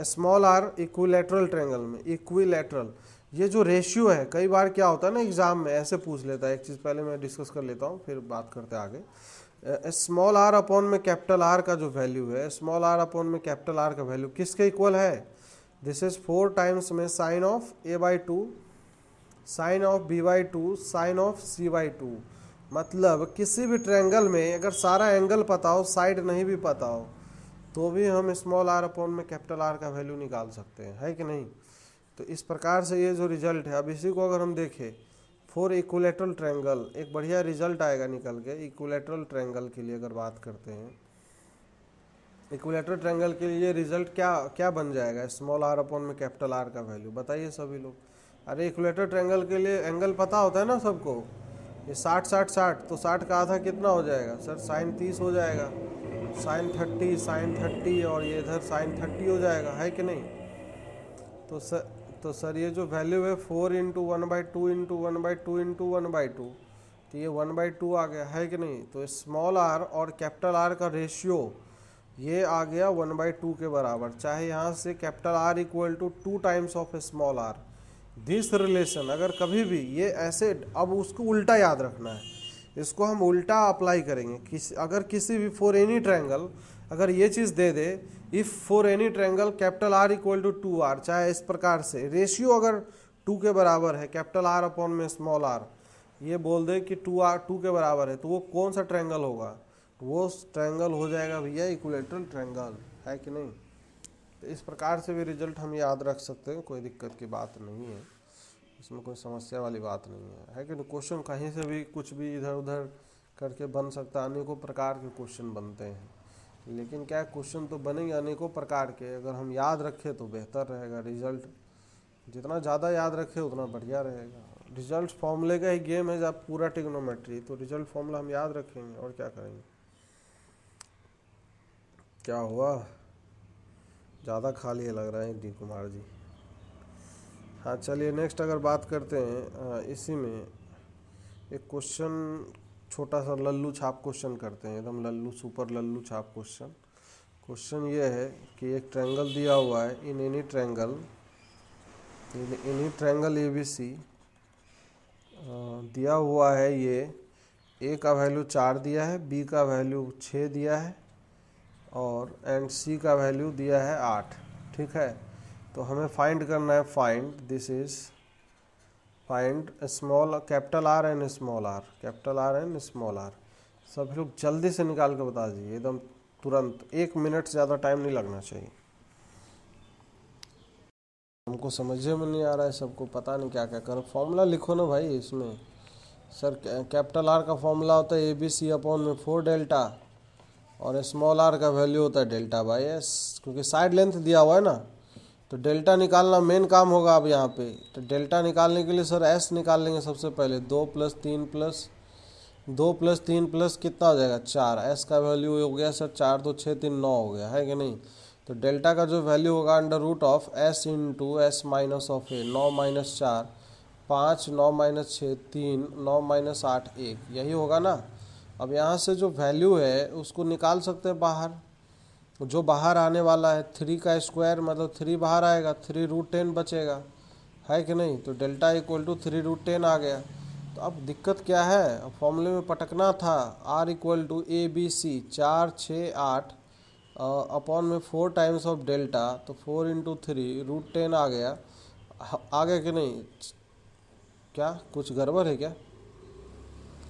स्मॉल आर इक्विलेटरल ट्रायंगल में, इक्विलेटरल ये जो रेशियो है, कई बार क्या होता है ना एग्जाम में ऐसे पूछ लेता है। एक चीज़ पहले मैं डिस्कस कर लेता हूँ फिर बात करते हैं आगे। स्मॉल आर अपॉन में कैपिटल आर का जो वैल्यू है, स्मॉल आर अपॉन में कैपिटल आर का वैल्यू किसके इक्वल है? दिस इज 4 टाइम्स में sine of A by two sine of B by two sine of C by two. मतलब किसी भी ट्रायंगल में अगर सारा एंगल पता हो, साइड नहीं भी पता हो, तो भी हम स्मॉल आर अपॉन में कैपिटल आर का वैल्यू निकाल सकते हैं, है कि नहीं। तो इस प्रकार से ये जो रिजल्ट है, अब इसी को अगर हम देखें फॉर इक्विलेटरल ट्रायंगल, एक बढ़िया रिजल्ट आएगा निकल के। इक्विलेटरल ट्रायंगल के लिए अगर बात करते हैं, इक्विलेटरल ट्रायंगल के लिए रिजल्ट क्या क्या बन जाएगा? स्मॉल आर अपॉन में कैपिटल आर का वैल्यू बताइए सभी लोग। अरे इक्विलेटरल ट्रायंगल के लिए एंगल पता होता है ना सबको, ये 60 तो 60 का आधा कितना हो जाएगा सर? साइन 30 हो जाएगा, साइन 30 और ये इधर साइन 30 हो जाएगा, है कि नहीं। तो सर ये जो वैल्यू है 4 इंटू 1/2 इंटू 1/2 इंटू 1/2, तो ये 1/2 आ गया, है कि नहीं। तो स्मॉल आर और कैपिटल आर का रेशियो ये आ गया 1/2 के बराबर। चाहे यहाँ से capital are equal to 2 times of small r, this relation अगर कभी भी ये ऐसे, अब उसको उल्टा याद रखना है, इसको हम उल्टा अप्लाई करेंगे। अगर किसी भी फॉर एनी ट्रायंगल अगर ये चीज़ दे दे, if for any triangle capital are equal to 2r, चाहे इस प्रकार से रेशियो अगर 2 के बराबर है, कैपिटल आर अपॉन में स्मॉल आर, ये बोल दे कि 2 के बराबर है, तो वो कौन सा ट्रायंगल होगा? वो ट्रायंगल हो जाएगा भैया इक्विलेटरल ट्रायंगल, है कि नहीं। तो इस प्रकार से भी रिजल्ट हम याद रख सकते हैं, कोई दिक्कत की बात नहीं है, इसमें कोई समस्या वाली बात नहीं है कि नहीं। क्वेश्चन कहीं से भी कुछ भी इधर उधर करके बन सकता है, अनेकों प्रकार के क्वेश्चन बनते हैं, लेकिन क्या क्वेश्चन तो बनेंगे अनेकों प्रकार के। अगर हम याद रखें तो बेहतर रहेगा, रिजल्ट जितना ज़्यादा याद रखें उतना बढ़िया रहेगा। रिजल्ट फॉर्मूले का ही गेम है, जब पूरा ट्रिग्नोमेट्री, तो रिजल्ट फॉर्मूला हम याद रखेंगे और क्या करेंगे। क्या हुआ, ज़्यादा खा लिए लग रहे हैं डी कुमार जी। हाँ चलिए नेक्स्ट अगर बात करते हैं, इसी में एक क्वेश्चन छोटा सा लल्लू छाप क्वेश्चन करते हैं, एकदम लल्लू सुपर लल्लू छाप क्वेश्चन। क्वेश्चन ये है कि एक ट्रायंगल दिया हुआ है, इन एनी ट्रायंगल इन्हीं ट्रायंगल ABC दिया हुआ है ये, ए का वैल्यू 4 दिया है, बी का वैल्यू 6 दिया है और एंड सी का वैल्यू दिया है 8। ठीक है, तो हमें फाइंड करना है, find small capital r and small r, capital r and small r. सभी लोग जल्दी से निकाल के बता दीजिए, एकदम तुरंत, 1 मिनट से ज़्यादा टाइम नहीं लगना चाहिए। हमको समझे में नहीं आ रहा है, सबको पता नहीं क्या क्या करो। फॉर्मूला लिखो ना भाई इसमें। सर कैपिटल आर का फॉर्मूला होता है ABC अपॉन में 4 डेल्टा और स्मॉल आर का वैल्यू होता है डेल्टा बाई एस, क्योंकि साइड लेंथ दिया हुआ है ना, तो डेल्टा निकालना मेन काम होगा। अब यहाँ पे तो डेल्टा निकालने के लिए सर एस निकाल लेंगे सबसे पहले। 2 + 3 + 2 + 3 + कितना हो जाएगा 4। एस का वैल्यू हो गया सर 4 2 6 3 9 हो गया है कि नहीं। तो डेल्टा का जो वैल्यू होगा √of s into S minus of ए, 9 - 4 5, 9 - 6 3, 9 - 8 1, यही होगा ना। अब यहाँ से जो वैल्यू है उसको निकाल सकते हैं बाहर, जो बाहर आने वाला है 3 का स्क्वायर, मतलब 3 बाहर आएगा, 3√10 बचेगा, है कि नहीं। तो डेल्टा इक्वल टू 3√10 आ गया। तो अब दिक्कत क्या है, अब फॉर्मूले में पटकना था। R equal to ABC 4 6 8 upon में 4 टाइम्स ऑफ डेल्टा, तो 4 × 3√10 आ गया। आ गया कि नहीं, क्या कुछ गड़बड़ है क्या?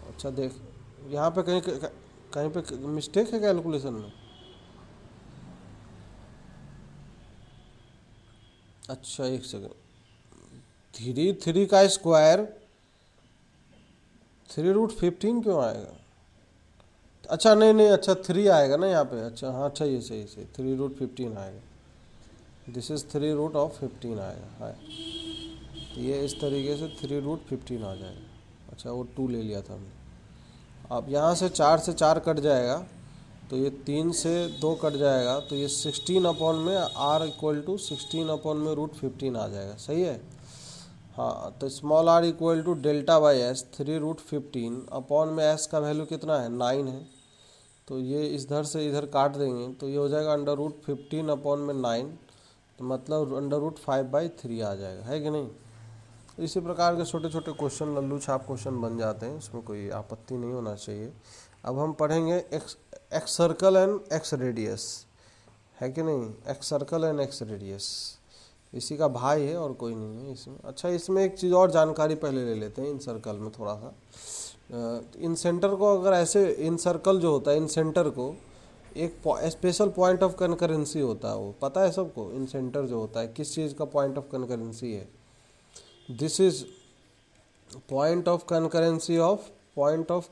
अच्छा देख, यहाँ पे कहीं पे मिस्टेक है कैलकुलेशन में। अच्छा 1 सेकेंड, 3 का स्क्वायर 3√15 क्यों आएगा? अच्छा नहीं, अच्छा 3 आएगा ना यहाँ पे। अच्छा हाँ, अच्छा ये सही 3√15 आएगा। दिस इज़ 3√15 आएगा, है ये इस तरीके से 3√15 आ जाएगा। अच्छा वो 2 ले लिया था हमने। अब यहाँ से 4 से 4 कट जाएगा, तो ये 3 से 2 कट जाएगा, तो ये 16 अपॉन में R इक्वल टू 16 अपॉन में √15 आ जाएगा। सही है। हाँ, तो small r equal to delta by s 3√15 upon में एस का वैल्यू कितना है 9 है, तो ये इधर से इधर काट देंगे, तो ये हो जाएगा √15 अपॉन में 9, तो मतलब √5/3 आ जाएगा, है कि नहीं। इसी प्रकार के छोटे छोटे क्वेश्चन, लल्लू छाप क्वेश्चन बन जाते हैं, इसमें कोई आपत्ति नहीं होना चाहिए। अब हम पढ़ेंगे x circle and x radius, है कि नहीं। X circle and x radius इसी का भाई है और कोई नहीं है इसमें। अच्छा इसमें एक चीज़ और जानकारी पहले ले लेते हैं इन सर्कल में थोड़ा सा। इन सेंटर को अगर ऐसे, इन सर्कल जो होता है इन सेंटर को एक स्पेशल पॉइंट ऑफ कनकरेंसी होता है, वो पता है सबको। इन सेंटर जो होता है किस चीज़ का पॉइंट ऑफ कनकरेंसी है, this is point of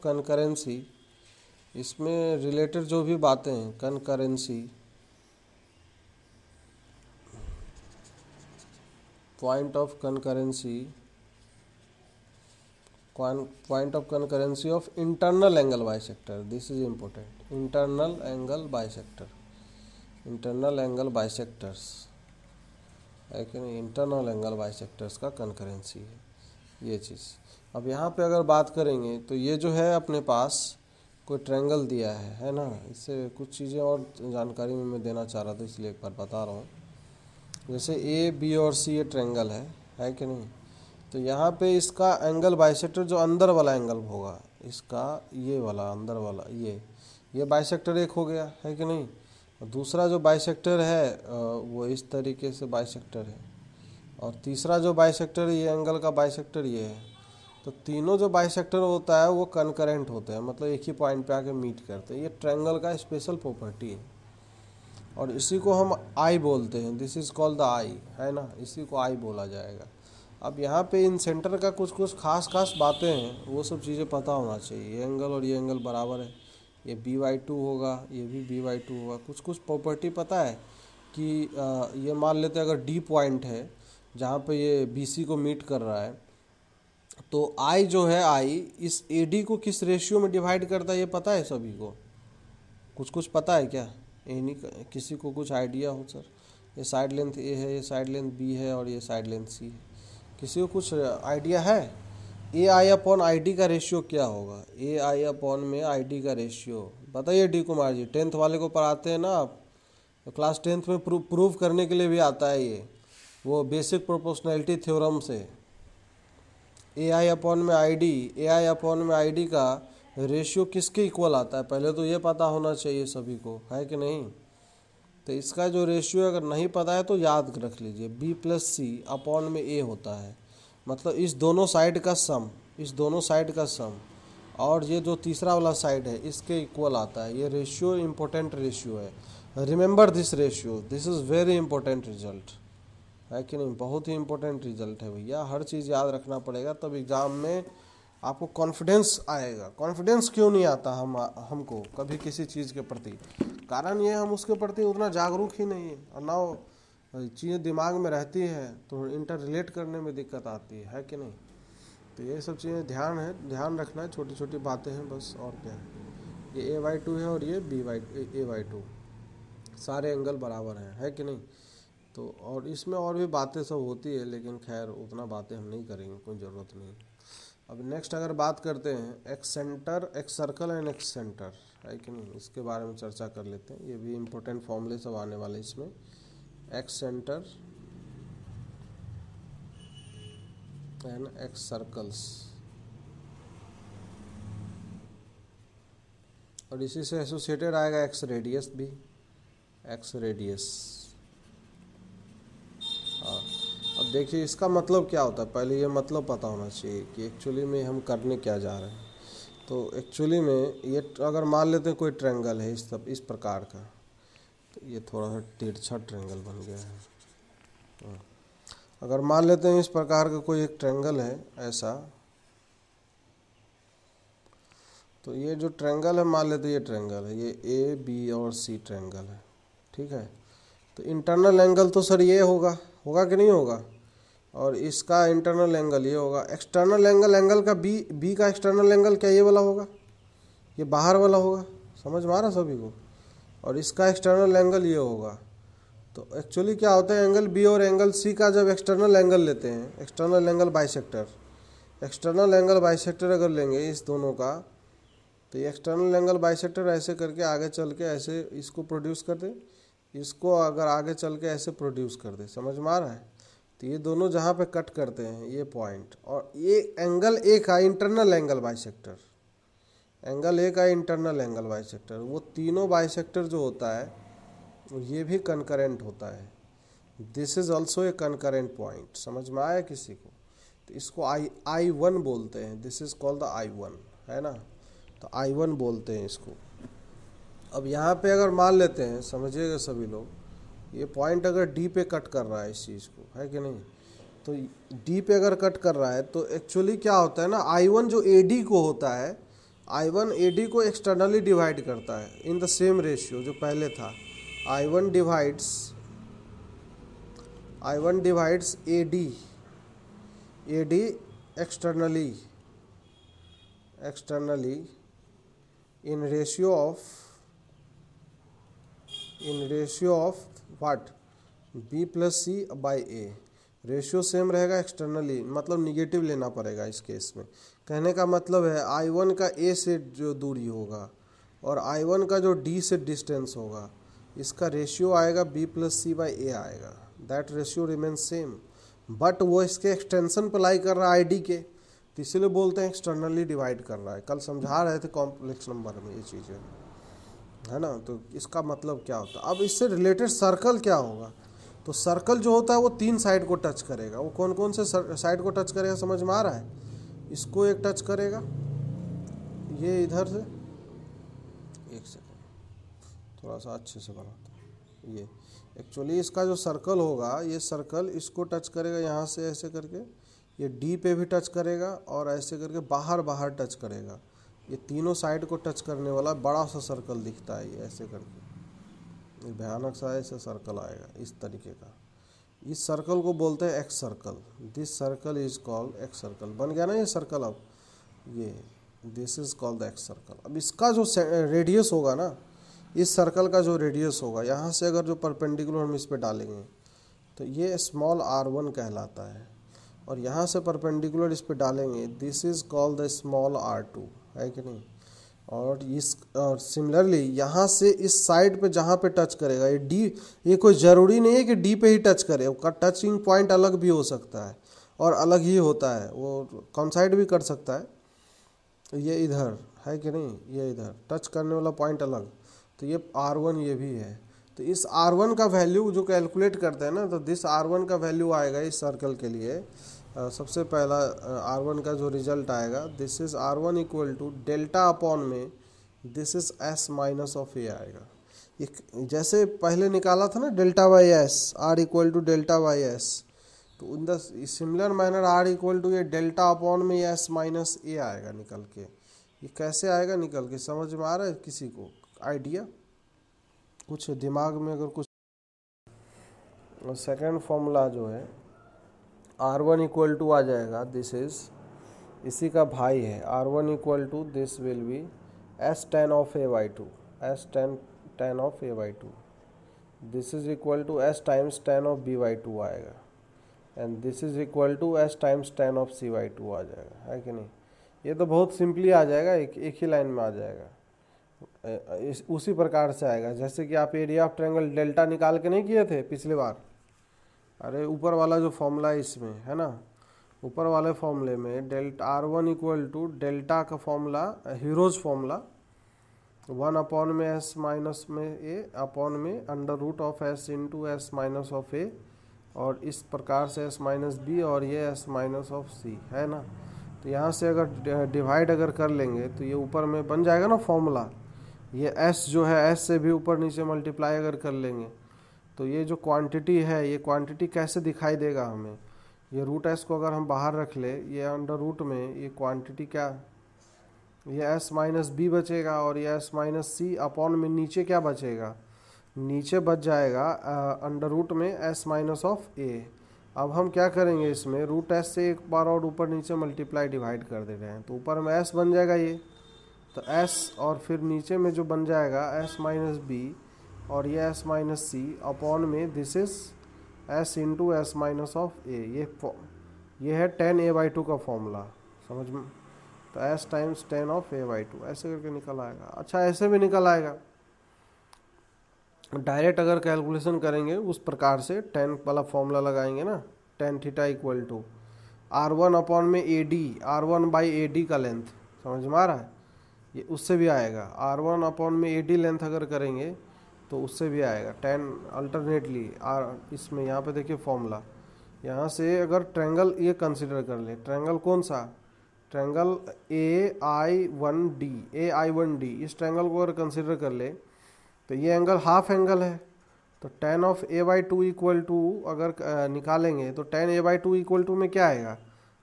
concurrency. इसमें रिलेटेड जो भी बातें हैं, concurrency, point of concurrency of internal angle bisector, this is important. Internal angle bisectors, है कि नहीं। इंटरनल एंगल बाइसेक्टर्स का कनकरेंसी है ये चीज़। अब यहाँ पे अगर बात करेंगे तो ये जो है अपने पास कोई ट्रायंगल दिया है ना। इससे कुछ चीज़ें और जानकारी में मैं देना चाह रहा था, इसलिए एक बार बता रहा हूँ। जैसे A, B और C ये ट्रायंगल है कि नहीं। तो यहाँ पे इसका एंगल बाइसेक्टर जो अंदर वाला एंगल होगा, इसका ये वाला अंदर वाला, ये बाइसेक्टर एक हो गया, है कि नहीं। और दूसरा जो बाइसेक्टर है वो इस तरीके से बाइसेक्टर है, और तीसरा जो बाइसेक्टर है ये एंगल का बाइसेक्टर ये है। तो तीनों जो बाइसेक्टर होता है वो कनकरेंट होते हैं, मतलब एक ही पॉइंट पे आके मीट करते हैं। ये ट्रायंगल का स्पेशल प्रॉपर्टी है और इसी को हम आई बोलते हैं। दिस इज़ कॉल्ड द आई, है ना, इसी को आई बोला जाएगा। अब यहाँ पे इन सेंटर का कुछ खास बातें हैं, वो सब चीज़ें पता होना चाहिए। ये एंगल और ये एंगल बराबर है, ये B/2 होगा, ये भी B/2 होगा। कुछ प्रॉपर्टी पता है कि ये मान लेते हैं अगर D पॉइंट है जहाँ पे ये BC को मीट कर रहा है, तो I जो है I इस AD को किस रेशियो में डिवाइड करता है, ये पता है सभी को। कुछ पता है क्या, नहीं किसी को कुछ आइडिया हो सर। ये साइड लेंथ A है, ये साइड लेंथ B है और ये साइड लेंथ C है, किसी को कुछ आइडिया है। AI/ID का रेशियो क्या होगा, AI/ में ID का रेशियो बताइए डी कुमार जी। 10th वाले को पढ़ाते हैं ना आप, तो क्लास 10th में प्रूव करने के लिए भी आता है ये। वो बेसिक प्रोपोर्शनैलिटी थ्योरम से। ए आई अपॉन में I D, A I upon में आई डी का रेशियो किसके इक्वल आता है, पहले तो ये पता होना चाहिए सभी को, है कि नहीं। तो इसका जो रेशियो अगर नहीं पता है तो याद रख लीजिए, बी प्लस सी अपॉन में ए होता है, मतलब इस दोनों साइड का सम, इस दोनों साइड का सम, और ये जो तीसरा वाला साइड है इसके इक्वल आता है। ये रेशियो इम्पोर्टेंट रेशियो है, remember this ratio, this is very important result, है कि नहीं। बहुत ही इंपॉर्टेंट रिजल्ट है भैया, हर चीज़ याद रखना पड़ेगा, तब एग्ज़ाम में आपको कॉन्फिडेंस आएगा। कॉन्फिडेंस क्यों नहीं आता हमको कभी किसी चीज़ के प्रति, कारण ये हम उसके प्रति उतना जागरूक ही नहीं है, और ना वो चीज़ें दिमाग में रहती है तो इंटर रिलेट करने में दिक्कत आती है कि नहीं। तो ये सब चीज़ें ध्यान रखना है, छोटी छोटी बातें हैं बस, और क्या है। ये a/2 है और ये a/2, सारे एंगल बराबर हैं, है कि नहीं। तो और इसमें और भी बातें सब होती है, लेकिन खैर उतना बातें हम नहीं करेंगे, कोई ज़रूरत नहीं। अब नेक्स्ट अगर बात करते हैं x centre, x circle and x centre, है कि नहीं, इसके बारे में चर्चा कर लेते हैं। ये भी इम्पोर्टेंट फॉर्मूले सब आने वाले इसमें, x centre and x circles, और इसी से एसोसिएटेड आएगा एक्स रेडियस भी, एक्स रेडियस। हाँ, अब देखिए इसका मतलब क्या होता है, पहले ये मतलब पता होना चाहिए कि एक्चुअली में हम करने क्या जा रहे हैं। तो एक्चुअली में ये अगर मान लेते हैं कोई ट्रायंगल है इस प्रकार का, तो ये थोड़ा सा तिरछा ट्रायंगल बन गया है। अगर मान लेते हैं इस प्रकार का कोई एक ट्रायंगल है ऐसा, तो ये जो ट्रायंगल है मान लेते हैं ये ट्रायंगल है, ये ए बी और सी ट्रायंगल है, ठीक है। तो इंटरनल एंगल तो सर ये होगा कि नहीं होगा, और इसका इंटरनल एंगल ये होगा। एक्सटर्नल एंगल का बी का एक्सटर्नल एंगल क्या ये वाला होगा, ये बाहर वाला होगा, समझ में आ रहा सभी को, और इसका एक्सटर्नल एंगल ये होगा। तो एक्चुअली क्या होता है, एंगल बी और एंगल सी का जब एक्सटर्नल एंगल लेते हैं, एक्सटर्नल एंगल बाइसेक्टर अगर लेंगे इस दोनों का, तो ये एक्सटर्नल एंगल बाइसेक्टर ऐसे करके आगे चल के ऐसे इसको प्रोड्यूस कर दे, इसको अगर आगे चल के ऐसे प्रोड्यूस कर दे, समझ में आ रहा है। तो ये दोनों जहाँ पे कट करते हैं ये पॉइंट, और ये एंगल ए का internal angle bisector, angle A का इंटरनल एंगल बाइसेक्टर, वो तीनों बाइसेक्टर जो होता है ये भी कनकरेंट होता है। This is also a concurrent point, समझ में आया किसी को। तो इसको I1 बोलते हैं, this is called the I1, है ना। तो I1 बोलते हैं इसको। अब यहाँ पे अगर मान लेते हैं, समझिएगा सभी लोग, ये पॉइंट अगर डी पे कट कर रहा है इस चीज़ को, है कि नहीं। तो डी पे अगर कट कर रहा है तो एक्चुअली क्या होता है ना, I1 जो AD को होता है, I1 AD को एक्सटर्नली डिवाइड करता है इन द सेम रेशियो जो पहले था। I1 divides AD externally in ratio of what, B plus C by A। Ratio same रहेगा एक्सटर्नली, मतलब निगेटिव लेना पड़ेगा इस केस में। कहने का मतलब है I1 का A से जो दूरी होगा और I1 का जो D से डिस्टेंस होगा, इसका रेशियो आएगा B plus C by A आएगा। That ratio remain same, but वो इसके एक्सटेंशन अप्लाई कर रहा है ID के, तो इसीलिए बोलते हैं एक्सटर्नली डिवाइड कर रहा है। कल समझा रहे थे कॉम्प्लेक्स नंबर में ये चीज़ें, है ना। तो इसका मतलब क्या होता है। अब इससे रिलेटेड सर्कल क्या होगा, तो सर्कल जो होता है वो 3 साइड को टच करेगा। वो कौन कौन से साइड को टच करेगा, समझ में आ रहा है। इसको एक टच करेगा, ये इधर से, एक सेकेंड थोड़ा सा अच्छे से बनाता हूँ। ये एक्चुअली इसका जो सर्कल होगा, ये सर्कल इसको टच करेगा यहाँ से ऐसे करके, ये डी पे भी टच करेगा और ऐसे करके बाहर टच करेगा। ये तीनों साइड को टच करने वाला बड़ा सा सर्कल दिखता है, ये ऐसे करके, ये भयानक सा ऐसे सर्कल आएगा इस तरीके का। इस सर्कल को बोलते हैं x circle. This circle is called x circle. बन गया ना ये सर्कल। अब ये this is called the x circle. अब इसका जो रेडियस होगा ना, इस सर्कल का जो रेडियस होगा, यहाँ से अगर जो परपेंडिकुलर हम इस पर डालेंगे तो ये स्मॉल r1 कहलाता है, और यहाँ से परपेंडिकुलर इस पे डालेंगे, this is called the small r2, है कि नहीं। और इस और सिमिलरली यहाँ से इस साइड पे जहाँ पे टच करेगा ये डी, ये कोई ज़रूरी नहीं है कि डी पे ही टच करे, उसका टचिंग पॉइंट अलग भी हो सकता है और अलग ही होता है, वो कॉन्साइड भी कर सकता है। ये इधर है कि नहीं, ये इधर टच करने वाला पॉइंट अलग, तो ये R1 ये भी है। तो इस R1 का वैल्यू जो कैलकुलेट करते हैं ना, तो दिस R1 का वैल्यू आएगा इस सर्कल के लिए। सबसे पहला R1 का जो रिजल्ट आएगा, this is R1 equal to delta upon में this is S minus of A आएगा। एक जैसे पहले निकाला था ना delta by S, R equal to delta by S, तो in the similar manner R equal to ये डेल्टा अपॉन में S माइनस ए आएगा निकल के। ये कैसे आएगा निकल के, समझ में आ रहा है किसी को आइडिया, कुछ दिमाग में अगर कुछ। सेकंड फॉर्मूला जो है R1 इक्वल टू आ जाएगा, दिस इज इसी का भाई है, R1 equal to this will be S tan of A by two, S tan of A by two, this is equal to S times tan of B by two आएगा, and this is equal to S times tan of C by two आ जाएगा, है कि नहीं। ये तो बहुत सिंपली आ जाएगा, एक ही लाइन में आ जाएगा। उसी प्रकार से आएगा जैसे कि आप एरिया ऑफ ट्रायंगल डेल्टा निकाल के नहीं किए थे पिछली बार। अरे ऊपर वाला जो फॉर्मूला है इसमें है ना, ऊपर वाले फॉर्मूले में delta R1 equal to delta का फॉर्मूला, हीरोज फॉर्मूला, 1 अपॉन में S माइनस में ए अपॉन में under root of S into S minus of a, और इस प्रकार से S माइनस बी और ये S माइनस ऑफ सी है ना। तो यहाँ से अगर डिवाइड अगर कर लेंगे तो ये ऊपर में बन जाएगा ना फॉर्मूला, ये S जो है S से भी ऊपर नीचे मल्टीप्लाई अगर कर लेंगे तो ये जो क्वांटिटी है, ये क्वांटिटी कैसे दिखाई देगा हमें, ये रूट S को अगर हम बाहर रख ले, ये अंडर रूट में ये क्वांटिटी क्या, ये S माइनस बी बचेगा और ये S माइनस सी अपॉन में नीचे क्या बचेगा, नीचे बच जाएगा अंडर रूट में S माइनस ऑफ ए। अब हम क्या करेंगे, इसमें रूट S से एक बार और ऊपर नीचे मल्टीप्लाई डिवाइड कर दे रहे हैं, तो ऊपर में S बन जाएगा ये, तो S और फिर नीचे में जो बन जाएगा S माइनस बी और ये S माइनस सी अपॉन में this is S into S minus of a. ये है tan A बाई टू का फॉर्मूला, समझ में, तो S times tan of A by two ऐसे करके निकल आएगा। अच्छा ऐसे भी निकल आएगा, डायरेक्ट अगर कैलकुलेशन करेंगे उस प्रकार से tan वाला फॉर्मूला लगाएंगे ना, tan theta equal to R1 upon में AD, R1 बाई AD का लेंथ, समझ में आ रहा है, ये उससे भी आएगा। R1 अपॉन में AD लेंथ अगर करेंगे तो उससे भी आएगा tan अल्टरनेटली इसमें यहाँ पे देखिए फॉर्मूला, यहाँ से अगर ट्रायंगल ये कंसिडर कर ले, ट्रायंगल कौन सा, ट्रायंगल AI1D, इस ट्रायंगल को अगर कंसिडर कर ले तो ये एंगल हाफ एंगल है, तो tan of A by two equal to अगर निकालेंगे तो tan A by two equal to में क्या आएगा,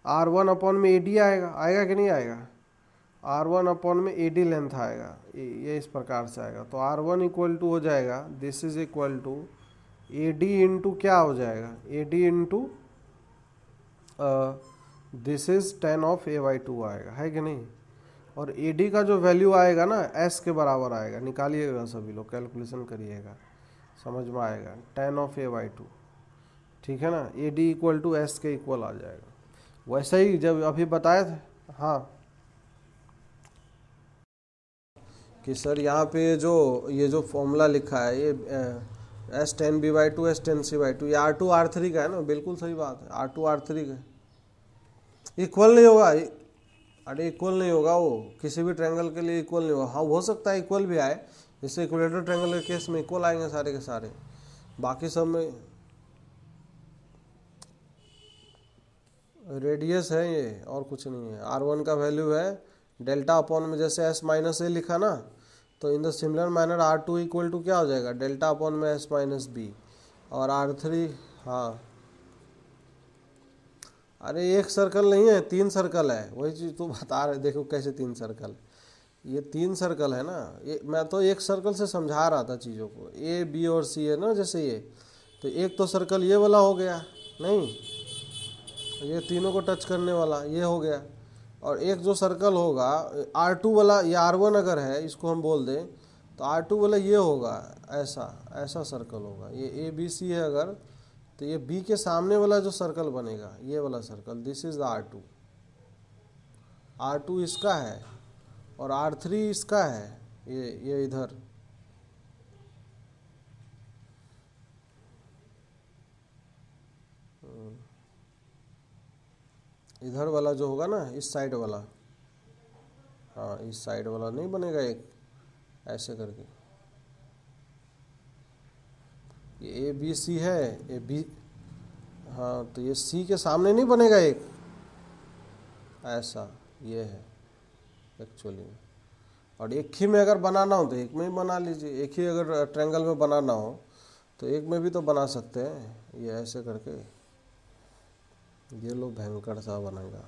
R1 अपॉन में AD आएगा, आएगा कि नहीं आएगा, R1 अपॉन में AD लेंथ आएगा, ये इस प्रकार से आएगा। तो R1 इक्वल टू हो जाएगा, this is equal to AD into क्या हो जाएगा, AD into this is tan of A by two आएगा, है कि नहीं। और AD का जो वैल्यू आएगा ना S के बराबर आएगा, निकालिएगा सभी लोग, कैलकुलेशन करिएगा, समझ में आएगा, tan of A by to, ठीक है ना। AD इक्वल टू S के इक्वल आ जाएगा, वैसे ही जब अभी बताए थे हाँ कि सर यहाँ पे ये जो फॉर्मूला लिखा है ये S tan B by two S tan C by to, ये R2 R3 का है ना, बिल्कुल सही बात है, R2 R3 का इक्वल नहीं होगा। अरे इक्वल नहीं होगा, वो किसी भी ट्रायंगल के लिए इक्वल नहीं होगा। हाँ हो सकता है इक्वल भी आए, जैसे इक्विलेटरल ट्रायंगल के केस में इक्वल आएंगे सारे के सारे, बाकी सब में रेडियस है ये और कुछ नहीं है। R1 का वैल्यू है डेल्टा अपॉन में जैसे S माइनस ए लिखा ना, तो in the similar manner R2 equal to क्या हो जाएगा, डेल्टा अपॉन में S माइनस बी, और R3 हाँ, अरे एक सर्कल नहीं है, 3 सर्कल है, वही चीज़ तो बता रहे, देखो कैसे 3 सर्कल, ये 3 सर्कल है ना, ये मैं तो एक सर्कल से समझा रहा था चीज़ों को, A B और C है ना, जैसे ये तो एक तो सर्कल ये वाला हो गया, नहीं ये तीनों को टच करने वाला ये हो गया, और एक जो सर्कल होगा R2 वाला, ये R1 अगर है इसको हम बोल दें तो R2 वाला ये होगा, ऐसा सर्कल होगा, ये ABC है अगर, तो ये B के सामने वाला जो सर्कल बनेगा ये वाला सर्कल, दिस इज R2 इसका है, और R3 इसका है, ये इधर इधर वाला जो होगा ना, इस साइड वाला, हाँ इस साइड वाला नहीं बनेगा एक, ऐसे करके ये ABC है, ये B, हाँ तो ये C के सामने नहीं बनेगा एक, ऐसा ये है एक्चुअली में। और एक ही में अगर बनाना हो तो एक में ही बना लीजिए, एक ही अगर ट्रायंगल में बनाना हो तो एक में भी तो बना सकते हैं, ये ऐसे करके। ये लो भयंकर सा बनेगा।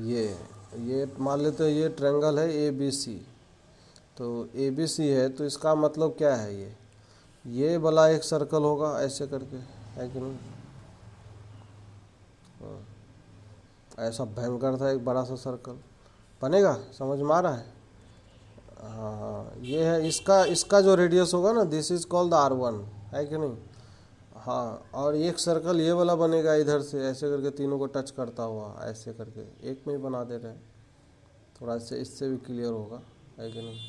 ये मान लेते हैं ये ट्रायंगल है ABC, तो ABC है तो इसका मतलब क्या है, ये वाला एक सर्कल होगा ऐसे करके, है कि नहीं। ऐसा भयंकर था एक बड़ा सा सर्कल बनेगा, समझ में आ रहा है। हाँ हाँ ये है, इसका जो रेडियस होगा ना, दिस इज कॉल्ड R1, है कि नहीं। हाँ और एक सर्कल ये वाला बनेगा इधर से ऐसे करके, तीनों को टच करता हुआ ऐसे करके, एक में ही बना दे रहे हैं, थोड़ा इससे भी क्लियर होगा, है कि नहीं।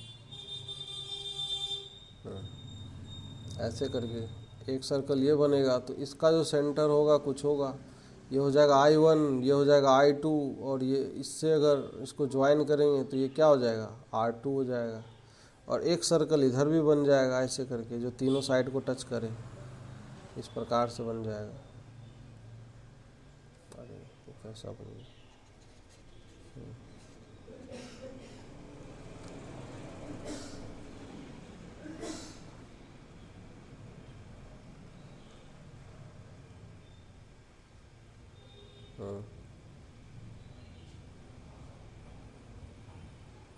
ऐसे करके एक सर्कल ये बनेगा, तो इसका जो सेंटर होगा कुछ होगा, ये हो जाएगा I1, ये हो जाएगा I2, और ये इससे अगर इसको ज्वाइन करेंगे तो ये क्या हो जाएगा, R2 हो जाएगा। और एक सर्कल इधर भी बन जाएगा ऐसे करके, जो तीनों साइड को टच करे, इस प्रकार से बन जाएगा। अरे तो कैसा बनेगा,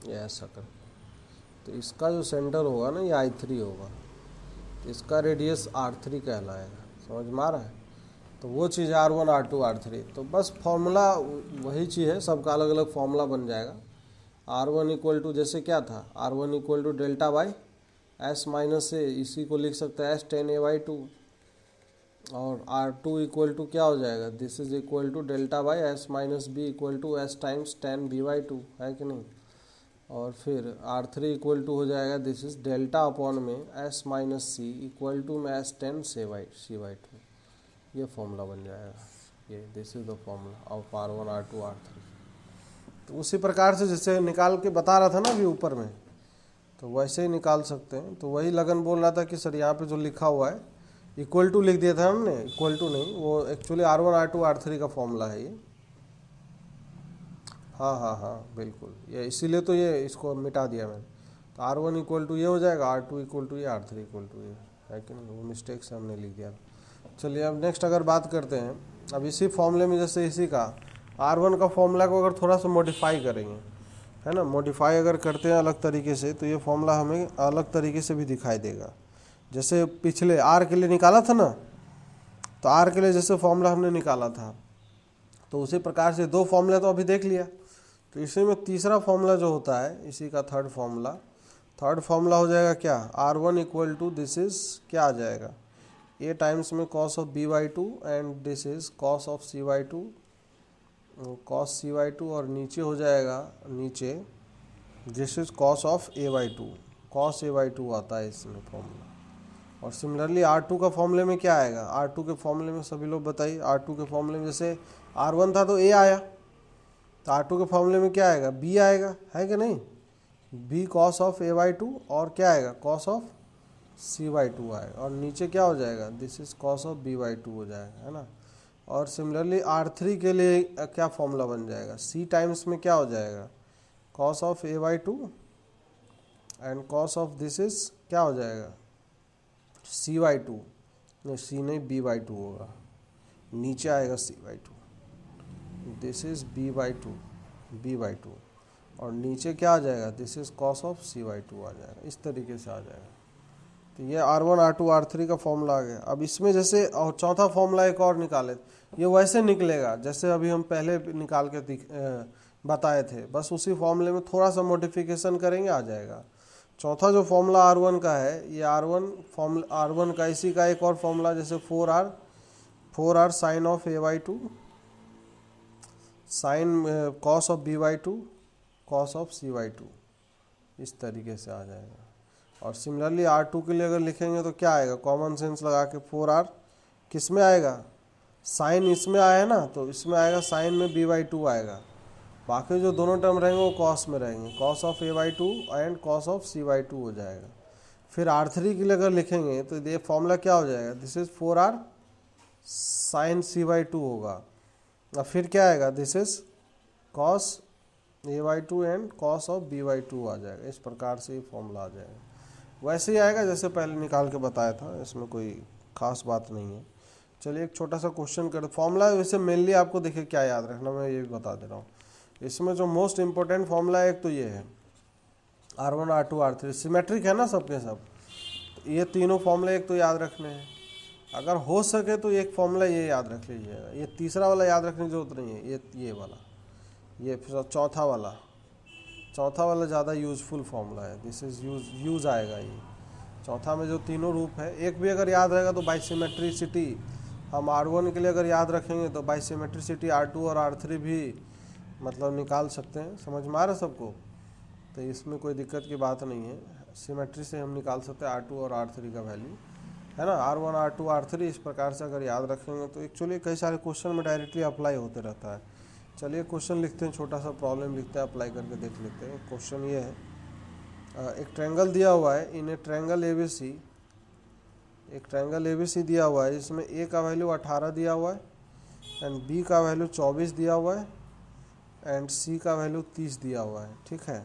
ये ऐसा कर, तो इसका जो सेंटर होगा ना ये I3 होगा, तो इसका रेडियस R3 कहलाएगा, समझ में आ रहा है। तो वो चीज़ R1 R2 R3, तो बस फॉर्मूला वही चीज़ है, सबका अलग अलग फॉर्मूला बन जाएगा। R1 इक्वल टू जैसे क्या था, R1 equal to delta by S minus a, इसी को लिख सकते हैं S10A/2, और R2 इक्वल टू क्या हो जाएगा, this is equal to delta by S minus b equal to S times 10B/2, है कि नहीं। और फिर R3 इक्वल टू हो जाएगा, दिस इज डेल्टा अपॉन में S minus c equal to में S10C/2, ये फॉर्मूला बन जाएगा। ये this is the formula of R1 R2 R3। तो उसी प्रकार से जैसे निकाल के बता रहा था ना अभी ऊपर में, तो वैसे ही निकाल सकते हैं। तो वही लगन बोल रहा था कि सर यहाँ पे जो लिखा हुआ है इक्वल टू लिख दिया था हमने, इक्वल टू नहीं, वो एक्चुअली R1 R2 R3 का फॉर्मूला है ये। हाँ हाँ हाँ बिल्कुल, ये इसीलिए तो ये इसको मिटा दिया मैंने। तो R1 इक्वल टू ये हो जाएगा, R2 इक्वल टू ये, R3 इक्वल टू ये, है कि नहीं, वो मिस्टेक से हमने लिख दिया। चलिए अब नेक्स्ट अगर बात करते हैं, अब इसी फॉर्मूले में जैसे इसी का R1 का फॉर्मूला को अगर थोड़ा सा मॉडिफाई करेंगे, है ना, मॉडिफाई अगर करते हैं अलग तरीके से, तो ये फॉर्मूला हमें अलग तरीके से भी दिखाई देगा। जैसे पिछले R के लिए निकाला था ना, तो R के लिए जैसे फॉर्मूला हमने निकाला था, तो उसी प्रकार से दो फॉर्मूला तो अभी देख लिया। तो इसी में तीसरा फॉर्मूला जो होता है, इसी का थर्ड फॉर्मूला हो जाएगा क्या, R1 equal to this is क्या आ जाएगा, A टाइम्स में cos of B/2 and this is cos of C/2, cos C/2, और नीचे हो जाएगा, नीचे this is cos of A/2, cos A/2 आता है इसमें फॉर्मूला। और सिमिलरली R2 का फॉर्मूले में क्या आएगा, R2 के फॉर्मूले में सभी लोग बताइए, R2 के फॉर्मूले में जैसे R1 था तो A आया, तो R2 के फॉर्मूले में क्या आएगा, B आएगा, है कि नहीं, B cos ऑफ A/2, और क्या आएगा cos ऑफ C/2 आएगा, और नीचे क्या हो जाएगा, this is cos of B/2 हो जाएगा, है ना। और सिमिलरली R3 के लिए क्या फॉर्मूला बन जाएगा, C टाइम्स में क्या हो जाएगा, cos of A/2 and cos of this is क्या हो जाएगा, C/2, नहीं C नहीं B/2 होगा, नीचे आएगा C/2, दिस इज B/2, और नीचे क्या आ जाएगा, this is cos of C/2 आ जाएगा, इस तरीके से आ जाएगा। तो ये R1 R2 R3 का फॉर्मूला आ गया। अब इसमें जैसे और चौथा फॉर्मूला एक और निकाले, ये वैसे निकलेगा जैसे अभी हम पहले निकाल के बताए थे, बस उसी फॉर्मूले में थोड़ा सा मॉडिफिकेशन करेंगे, आ जाएगा। चौथा जो फॉर्मूला R1 का है, ये R1 का इसी का एक और फॉर्मूला, जैसे 4R 4r sine of a/2 sine cos of b/2 cos of c/2, इस तरीके से आ जाएगा। और सिमिलरली R2 के लिए अगर लिखेंगे तो क्या आएगा, कॉमन सेंस लगा के 4r किस में आएगा, साइन इसमें आया ना, तो इसमें आएगा साइन में b/2 आएगा। बाकी जो दोनों टर्म रहेंगे वो कॉस में रहेंगे, cos of a/2 and cos of c/2 हो जाएगा। फिर R3 के लिए अगर लिखेंगे तो ये फॉर्मूला क्या हो जाएगा, this is 4r sign c/2 होगा। और फिर क्या आएगा, this is cos a/2 and cos of b/2 आ जाएगा। इस प्रकार से ये फॉर्मूला आ जाएगा। वैसे ही आएगा जैसे पहले निकाल के बताया था, इसमें कोई खास बात नहीं है। चलिए एक छोटा सा क्वेश्चन कर, फॉर्मूला वैसे मेनली आपको देखिए क्या याद रखना, मैं ये भी बता दे रहा हूँ। इसमें जो मोस्ट इंपॉर्टेंट फॉर्मूला है एक तो ये है R1 R2 R3, सिमेट्रिक है ना सबके सब, तो ये तीनों फॉर्मूले एक तो याद रखने हैं। अगर हो सके तो एक फॉर्मूला ये याद रख लीजिएगा, ये तीसरा वाला याद रखने की जरूरत नहीं है, ये वाला, ये चौथा वाला ज़्यादा यूजफुल फॉर्मूला है, दिस इज यूज आएगा ये। चौथा में जो तीनों रूप है, एक भी अगर याद रहेगा तो बाई सिमेट्रिसिटी हम R1 के लिए अगर याद रखेंगे तो बाई सिमेट्रिसिटी R2 और R3 भी मतलब निकाल सकते हैं। समझ में आ रहा है सबको, तो इसमें कोई दिक्कत की बात नहीं है, सिमेट्री से हम निकाल सकते हैं R2 और R3 का वैल्यू, है ना। R1 R2 R3 इस प्रकार से अगर याद रखेंगे तो एक्चुअली कई सारे क्वेश्चन में डायरेक्टली अप्लाई होते रहता है। चलिए क्वेश्चन लिखते हैं, छोटा सा प्रॉब्लम लिखते हैं, अप्लाई करके देख लेते हैं। क्वेश्चन ये है, एक ट्रायंगल दिया हुआ है, इन ए ट्रायंगल ABC, एक ट्रायंगल ABC दिया हुआ है, इसमें A का वैल्यू 18 दिया हुआ है एंड B का वैल्यू 24 दिया हुआ है एंड C का वैल्यू 30 दिया हुआ है, ठीक है।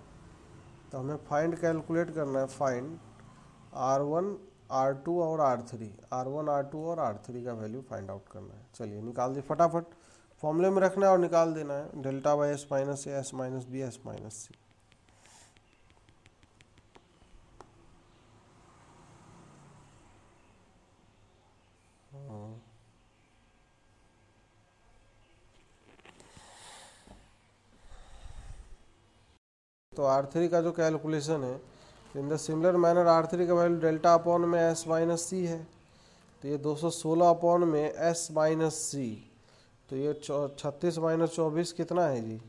तो हमें फाइंड कैलकुलेट करना है, फाइंड R1 R2 और R3, R1 R2 और R3 का वैल्यू फाइंड आउट करना है। चलिए निकाल दिए फटाफट, फॉर्मूले में रखना है और निकाल देना है, delta by S minus A S minus B S minus C। तो R3 का जो कैलकुलेशन है, इन द सिमिलर मैनर R3 का वैल्यू डेल्टा अपॉन में S माइनस सी है, तो ये 216 अपॉन में S माइनस सी, तो ये 36 माइनस 24 कितना है जी,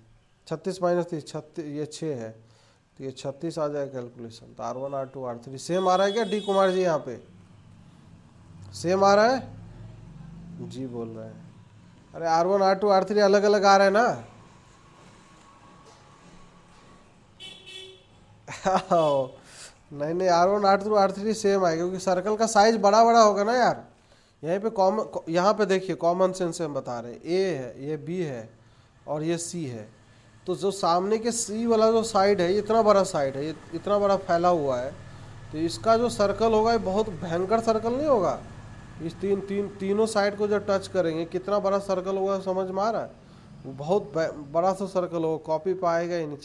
36 माइनस 30 36, ये 6 है, तो ये 36 आ जाएगा कैलकुलेशन। तो R1 R2 R3 सेम आ रहा है क्या डी कुमार जी, यहाँ पे सेम आ रहा है जी, बोल रहे हैं। अरे R1 R2 R3 अलग अलग आ रहा है ना नहीं नहीं, R1 R2 R3 सेम आएगा, क्योंकि सर्कल का साइज बड़ा बड़ा होगा ना यार। यहीं पे कॉमन, यहाँ पे देखिए कॉमन सेंस से हम बता रहे हैं, A है, ये B है और ये C है, तो जो सामने के C वाला जो साइड है, ये इतना बड़ा साइड है, ये इतना बड़ा फैला हुआ है, तो इसका जो सर्कल होगा ये बहुत भयंकर सर्कल नहीं होगा। इस तीनों साइड को जब टच करेंगे कितना बड़ा सर्कल होगा, समझ में आ रहा है, वो बहुत बड़ा सा सर्कल होगा, कॉपी पाएगा ही नहीं,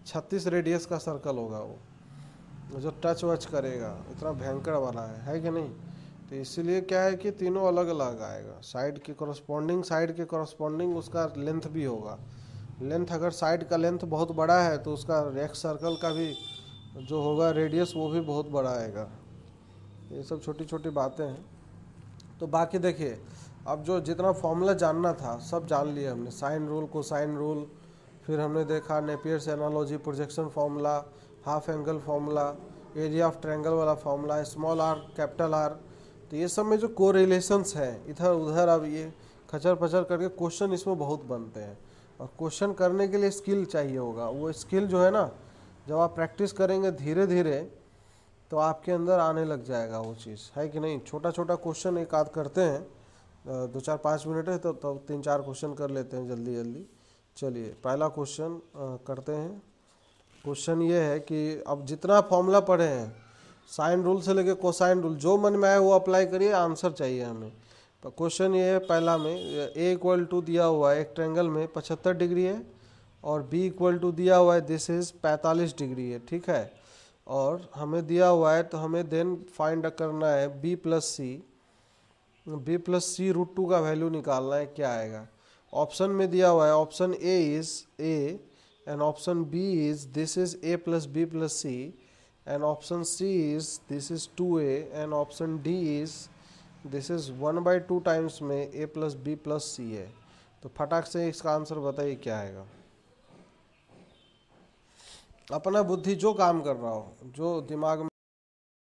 36 रेडियस का सर्कल होगा वो जो टच वच करेगा, इतना भयंकर वाला है कि नहीं। तो इसीलिए क्या है कि तीनों अलग अलग आएगा, साइड के कॉरस्पॉन्डिंग उसका लेंथ भी होगा। लेंथ अगर साइड का लेंथ बहुत बड़ा है तो उसका रेक्ट सर्कल का भी जो होगा रेडियस वो भी बहुत बड़ा आएगा। ये सब छोटी छोटी बातें हैं। तो बाकी देखिए, अब जो जितना फॉर्मूला जानना था सब जान लिया हमने, साइन रूल, कोसाइन रूल, फिर हमने देखा Napier's analogy, projection formula, half angle formula, area of triangle वाला formula, small r capital R. तो ये सब में जो कोरिलेशंस हैं इधर उधर, अब ये खचर पचर करके क्वेश्चन इसमें बहुत बनते हैं, और क्वेश्चन करने के लिए स्किल चाहिए होगा। वो स्किल जो है ना, जब आप प्रैक्टिस करेंगे धीरे धीरे तो आपके अंदर आने लग जाएगा वो चीज़, है कि नहीं। छोटा छोटा क्वेश्चन एक आध करते हैं, 2-4-5 मिनट है तो 3-4 क्वेश्चन कर लेते हैं जल्दी जल्दी। चलिए पहला क्वेश्चन करते हैं। क्वेश्चन ये है कि अब जितना फॉर्मूला पढ़े हैं, साइन रूल से लेके कोसाइन रूल, जो मन में आए वो अप्लाई करिए, आंसर चाहिए हमें। तो क्वेश्चन ये है पहला में, ए इक्वल टू दिया हुआ है एक ट्रायंगल में 75 डिग्री है, और बी इक्वल टू दिया हुआ है दिस इज 45 डिग्री है, ठीक है। और हमें दिया हुआ है तो हमें देन फाइंड करना है बी प्लस सी रूट 2 का वैल्यू निकालना है, क्या आएगा। ऑप्शन में दिया हुआ है, option A is A and option B is this is A plus B plus C and option C is this is 2a and option D is this is 1/2 times में a plus B plus C है, तो फटाक से इसका आंसर बताइए क्या आएगा। अपना बुद्धि जो काम कर रहा हो, जो दिमाग में।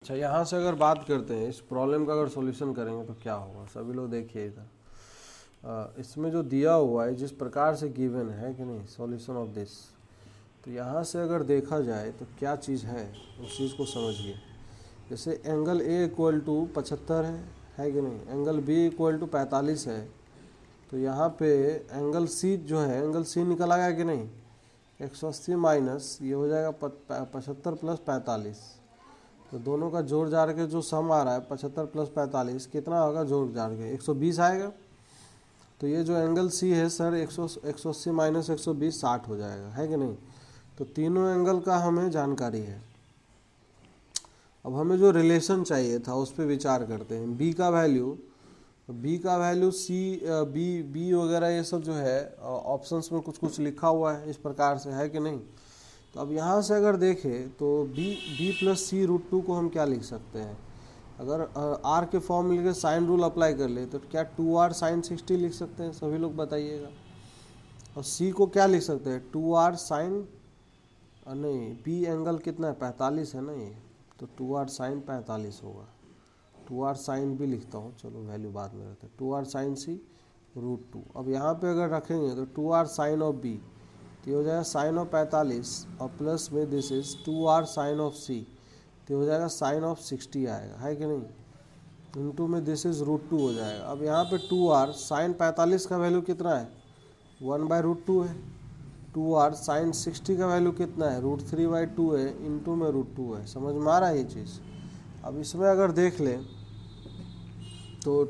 अच्छा, यहाँ से अगर बात करते हैं इस प्रॉब्लम का, अगर सॉल्यूशन करेंगे तो क्या होगा, सभी लोग देखिए इधर। इसमें जो दिया हुआ है जिस प्रकार से गिवन है कि नहीं, सॉल्यूशन ऑफ दिस, तो यहाँ से अगर देखा जाए तो क्या चीज़ है उस चीज़ को समझिए। जैसे एंगल ए इक्वल टू 75 है कि नहीं, एंगल बी इक्वल टू 45 है, तो यहाँ पे एंगल सी जो है, एंगल सी निकल आएगा कि नहीं, 180 माइनस ये हो जाएगा 75 प्लस 45, तो दोनों का जोड़ जाड़ के जो सम आ रहा है 75 प्लस 45 कितना होगा, जोड़ जाड़ के 120 आएगा। तो ये जो एंगल सी है सर 180 माइनस 120 60 हो जाएगा, है कि नहीं। तो तीनों एंगल का हमें जानकारी है। अब हमें जो रिलेशन चाहिए था उस पर विचार करते हैं। बी का वैल्यू सी बी वगैरह ये सब जो है ऑप्शंस में कुछ कुछ लिखा हुआ है इस प्रकार से, है कि नहीं। तो अब यहाँ से अगर देखें तो बी प्लस सी रूट 2 को हम क्या लिख सकते हैं, अगर आर के फॉर्मूले के साइन रूल अप्लाई कर ले तो क्या 2r साइन 60 लिख सकते हैं, सभी लोग बताइएगा। और सी को क्या लिख सकते हैं, 2r साइन, नहीं बी एंगल कितना है 45 है ना ये, तो 2r साइन 45 होगा। 2r साइन भी लिखता हूँ, चलो वैल्यू बाद में रखते हैं, 2r साइन सी रूट 2। अब यहाँ पे अगर रखेंगे तो 2r साइन ऑफ बी, तो ये हो जाएगा साइन ऑफ 45 और प्लस में this is 2r sine of c, तो हो जाएगा साइन ऑफ 60 आएगा, है कि नहीं। इनटू में दिस इज रूट 2 हो जाएगा। अब यहाँ पे 2r साइन 45 का वैल्यू कितना है, 1/√2 है। 2r साइन 60 का वैल्यू कितना है, √3/2 है, इनटू में √2 है। समझ में आ रहा है ये चीज़। अब इसमें अगर देख लें तो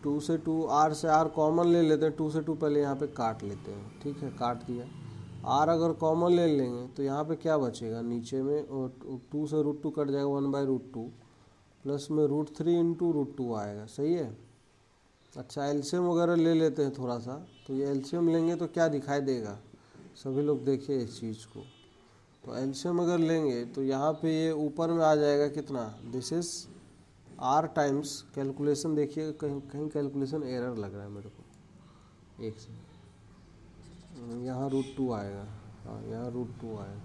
2 से 2, r से r कॉमन ले लेते हैं, 2 से 2 पहले यहाँ पे काट लेते हैं, ठीक है, काट दिया। r अगर कॉमन ले लेंगे तो यहाँ पे क्या बचेगा, नीचे में 2 से √2 कट जाएगा 1/√2 प्लस में √3 इंटू √2 आएगा, सही है। अच्छा, एलसीएम वगैरह ले लेते हैं थोड़ा सा, तो ये एलसीएम लेंगे तो क्या दिखाई देगा, सभी लोग देखिए इस चीज़ को। तो एलसीएम अगर लेंगे तो यहाँ पे ये ऊपर में आ जाएगा कितना, this is r times, calculation देखिए कहीं कहीं कैलकुलेशन एरर लग रहा है मेरे को, एक से यहाँ √2 आएगा, हाँ यहाँ √2 आएगा,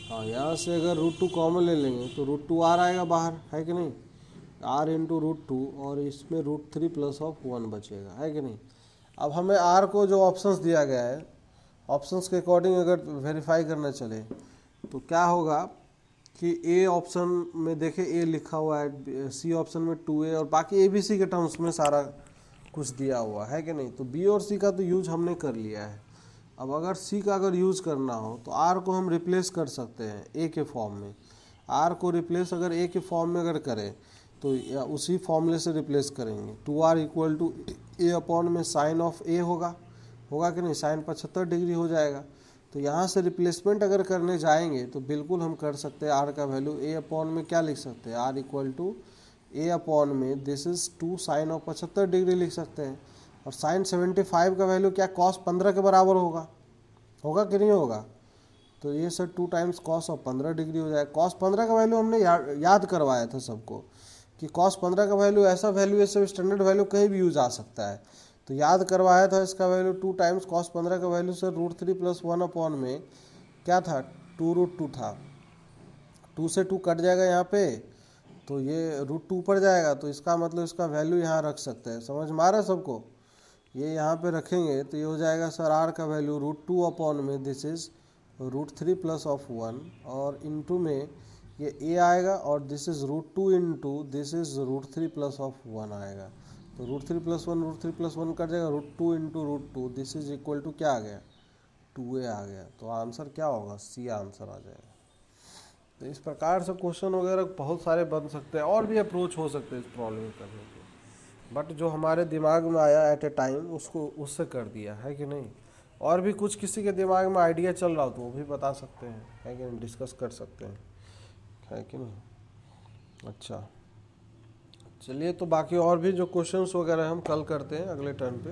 हाँ यहाँ से अगर √2 कॉमन ले लेंगे तो √2r आएगा बाहर, है कि नहीं, r इंटू √2 और इसमें √3 प्लस ऑफ 1 बचेगा, है कि नहीं। अब हमें r को जो ऑप्शंस दिया गया है, ऑप्शंस के अकॉर्डिंग अगर वेरीफाई करना चले तो क्या होगा कि ए ऑप्शन में देखें ए लिखा हुआ है, सी ऑप्शन में 2a और बाकी ABC के टर्म्स में सारा कुछ दिया हुआ है कि नहीं। तो बी और सी का तो यूज हमने कर लिया है। अब अगर सी का अगर यूज़ करना हो तो आर को हम रिप्लेस कर सकते हैं ए के फॉर्म में। आर को रिप्लेस अगर ए के फॉर्म में अगर करें तो या उसी फॉर्मूले से रिप्लेस करेंगे, 2r equal to A upon में साइन ऑफ ए होगा कि नहीं, साइन 75 डिग्री हो जाएगा। तो यहाँ से रिप्लेसमेंट अगर करने जाएंगे तो बिल्कुल हम कर सकते हैं, आर का वैल्यू ए अपॉन में क्या लिख सकते हैं, r equal to A upon में this is 2 sine of 75 degree लिख सकते हैं। और साइन 75 का वैल्यू क्या कॉस 15 के बराबर होगा कि नहीं होगा। तो ये sir 2 times cos of 15 degree हो जाएगा। कॉस 15 का वैल्यू हमने याद करवाया था सबको कि कॉस 15 का वैल्यू ऐसा वैल्यू है, सब स्टैंडर्ड वैल्यू कहीं भी यूज आ सकता है, तो याद करवाया था इसका वैल्यू 2 टाइम्स कॉस 15 का वैल्यू सर √3 प्लस 1 अपॉन में क्या था, 2√2 था। 2 से 2 कट जाएगा यहाँ पे, तो ये √2 ऊपर जाएगा, तो इसका मतलब इसका वैल्यू यहाँ रख सकते हैं। समझ में आ रहा है सबको, ये यहाँ पे रखेंगे तो ये हो जाएगा सर आर का वैल्यू √2 अपॉन में दिस इज √3 प्लस ऑफ 1 और इनटू में ये ए आएगा और this is √2 into this is √3 plus of 1 आएगा। तो √3 प्लस 1 √3 प्लस 1 कर जाएगा, √2 into √2 this is equal to क्या आ गया, 2a आ गया। तो आंसर क्या होगा, सी आंसर आ जाएगा। तो इस प्रकार से क्वेश्चन वगैरह बहुत सारे बन सकते हैं और भी अप्रोच हो सकते हैं इस प्रॉब्लम करने के, बट जो हमारे दिमाग में आया एट ए टाइम उसको उससे कर दिया, है कि नहीं। और भी कुछ किसी के दिमाग में आइडिया चल रहा हो तो वो भी बता सकते हैं, है कि नहीं, डिस्कस कर सकते हैं, है कि नहीं। अच्छा चलिए, तो बाकी और भी जो क्वेश्चंस वगैरह हम कल करते हैं अगले टर्न पे,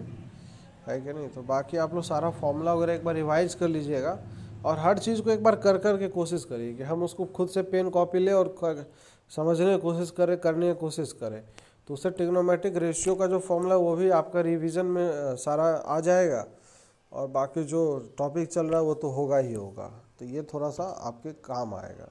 है कि नहीं। तो बाकी आप लोग सारा फॉर्मूला वगैरह एक बार रिवाइज कर लीजिएगा और हर चीज़ को एक बार कर के कोशिश करिए कि हम उसको खुद से पेन कॉपी ले और समझने की कोशिश करें, करने की कोशिश करें, तो उससे ट्रिग्नोमेट्रिक रेशियो का जो फॉर्मूला वो भी आपका रिवीजन में सारा आ जाएगा, और बाकी जो टॉपिक चल रहा है वो तो होगा ही होगा। तो ये थोड़ा सा आपके काम आएगा।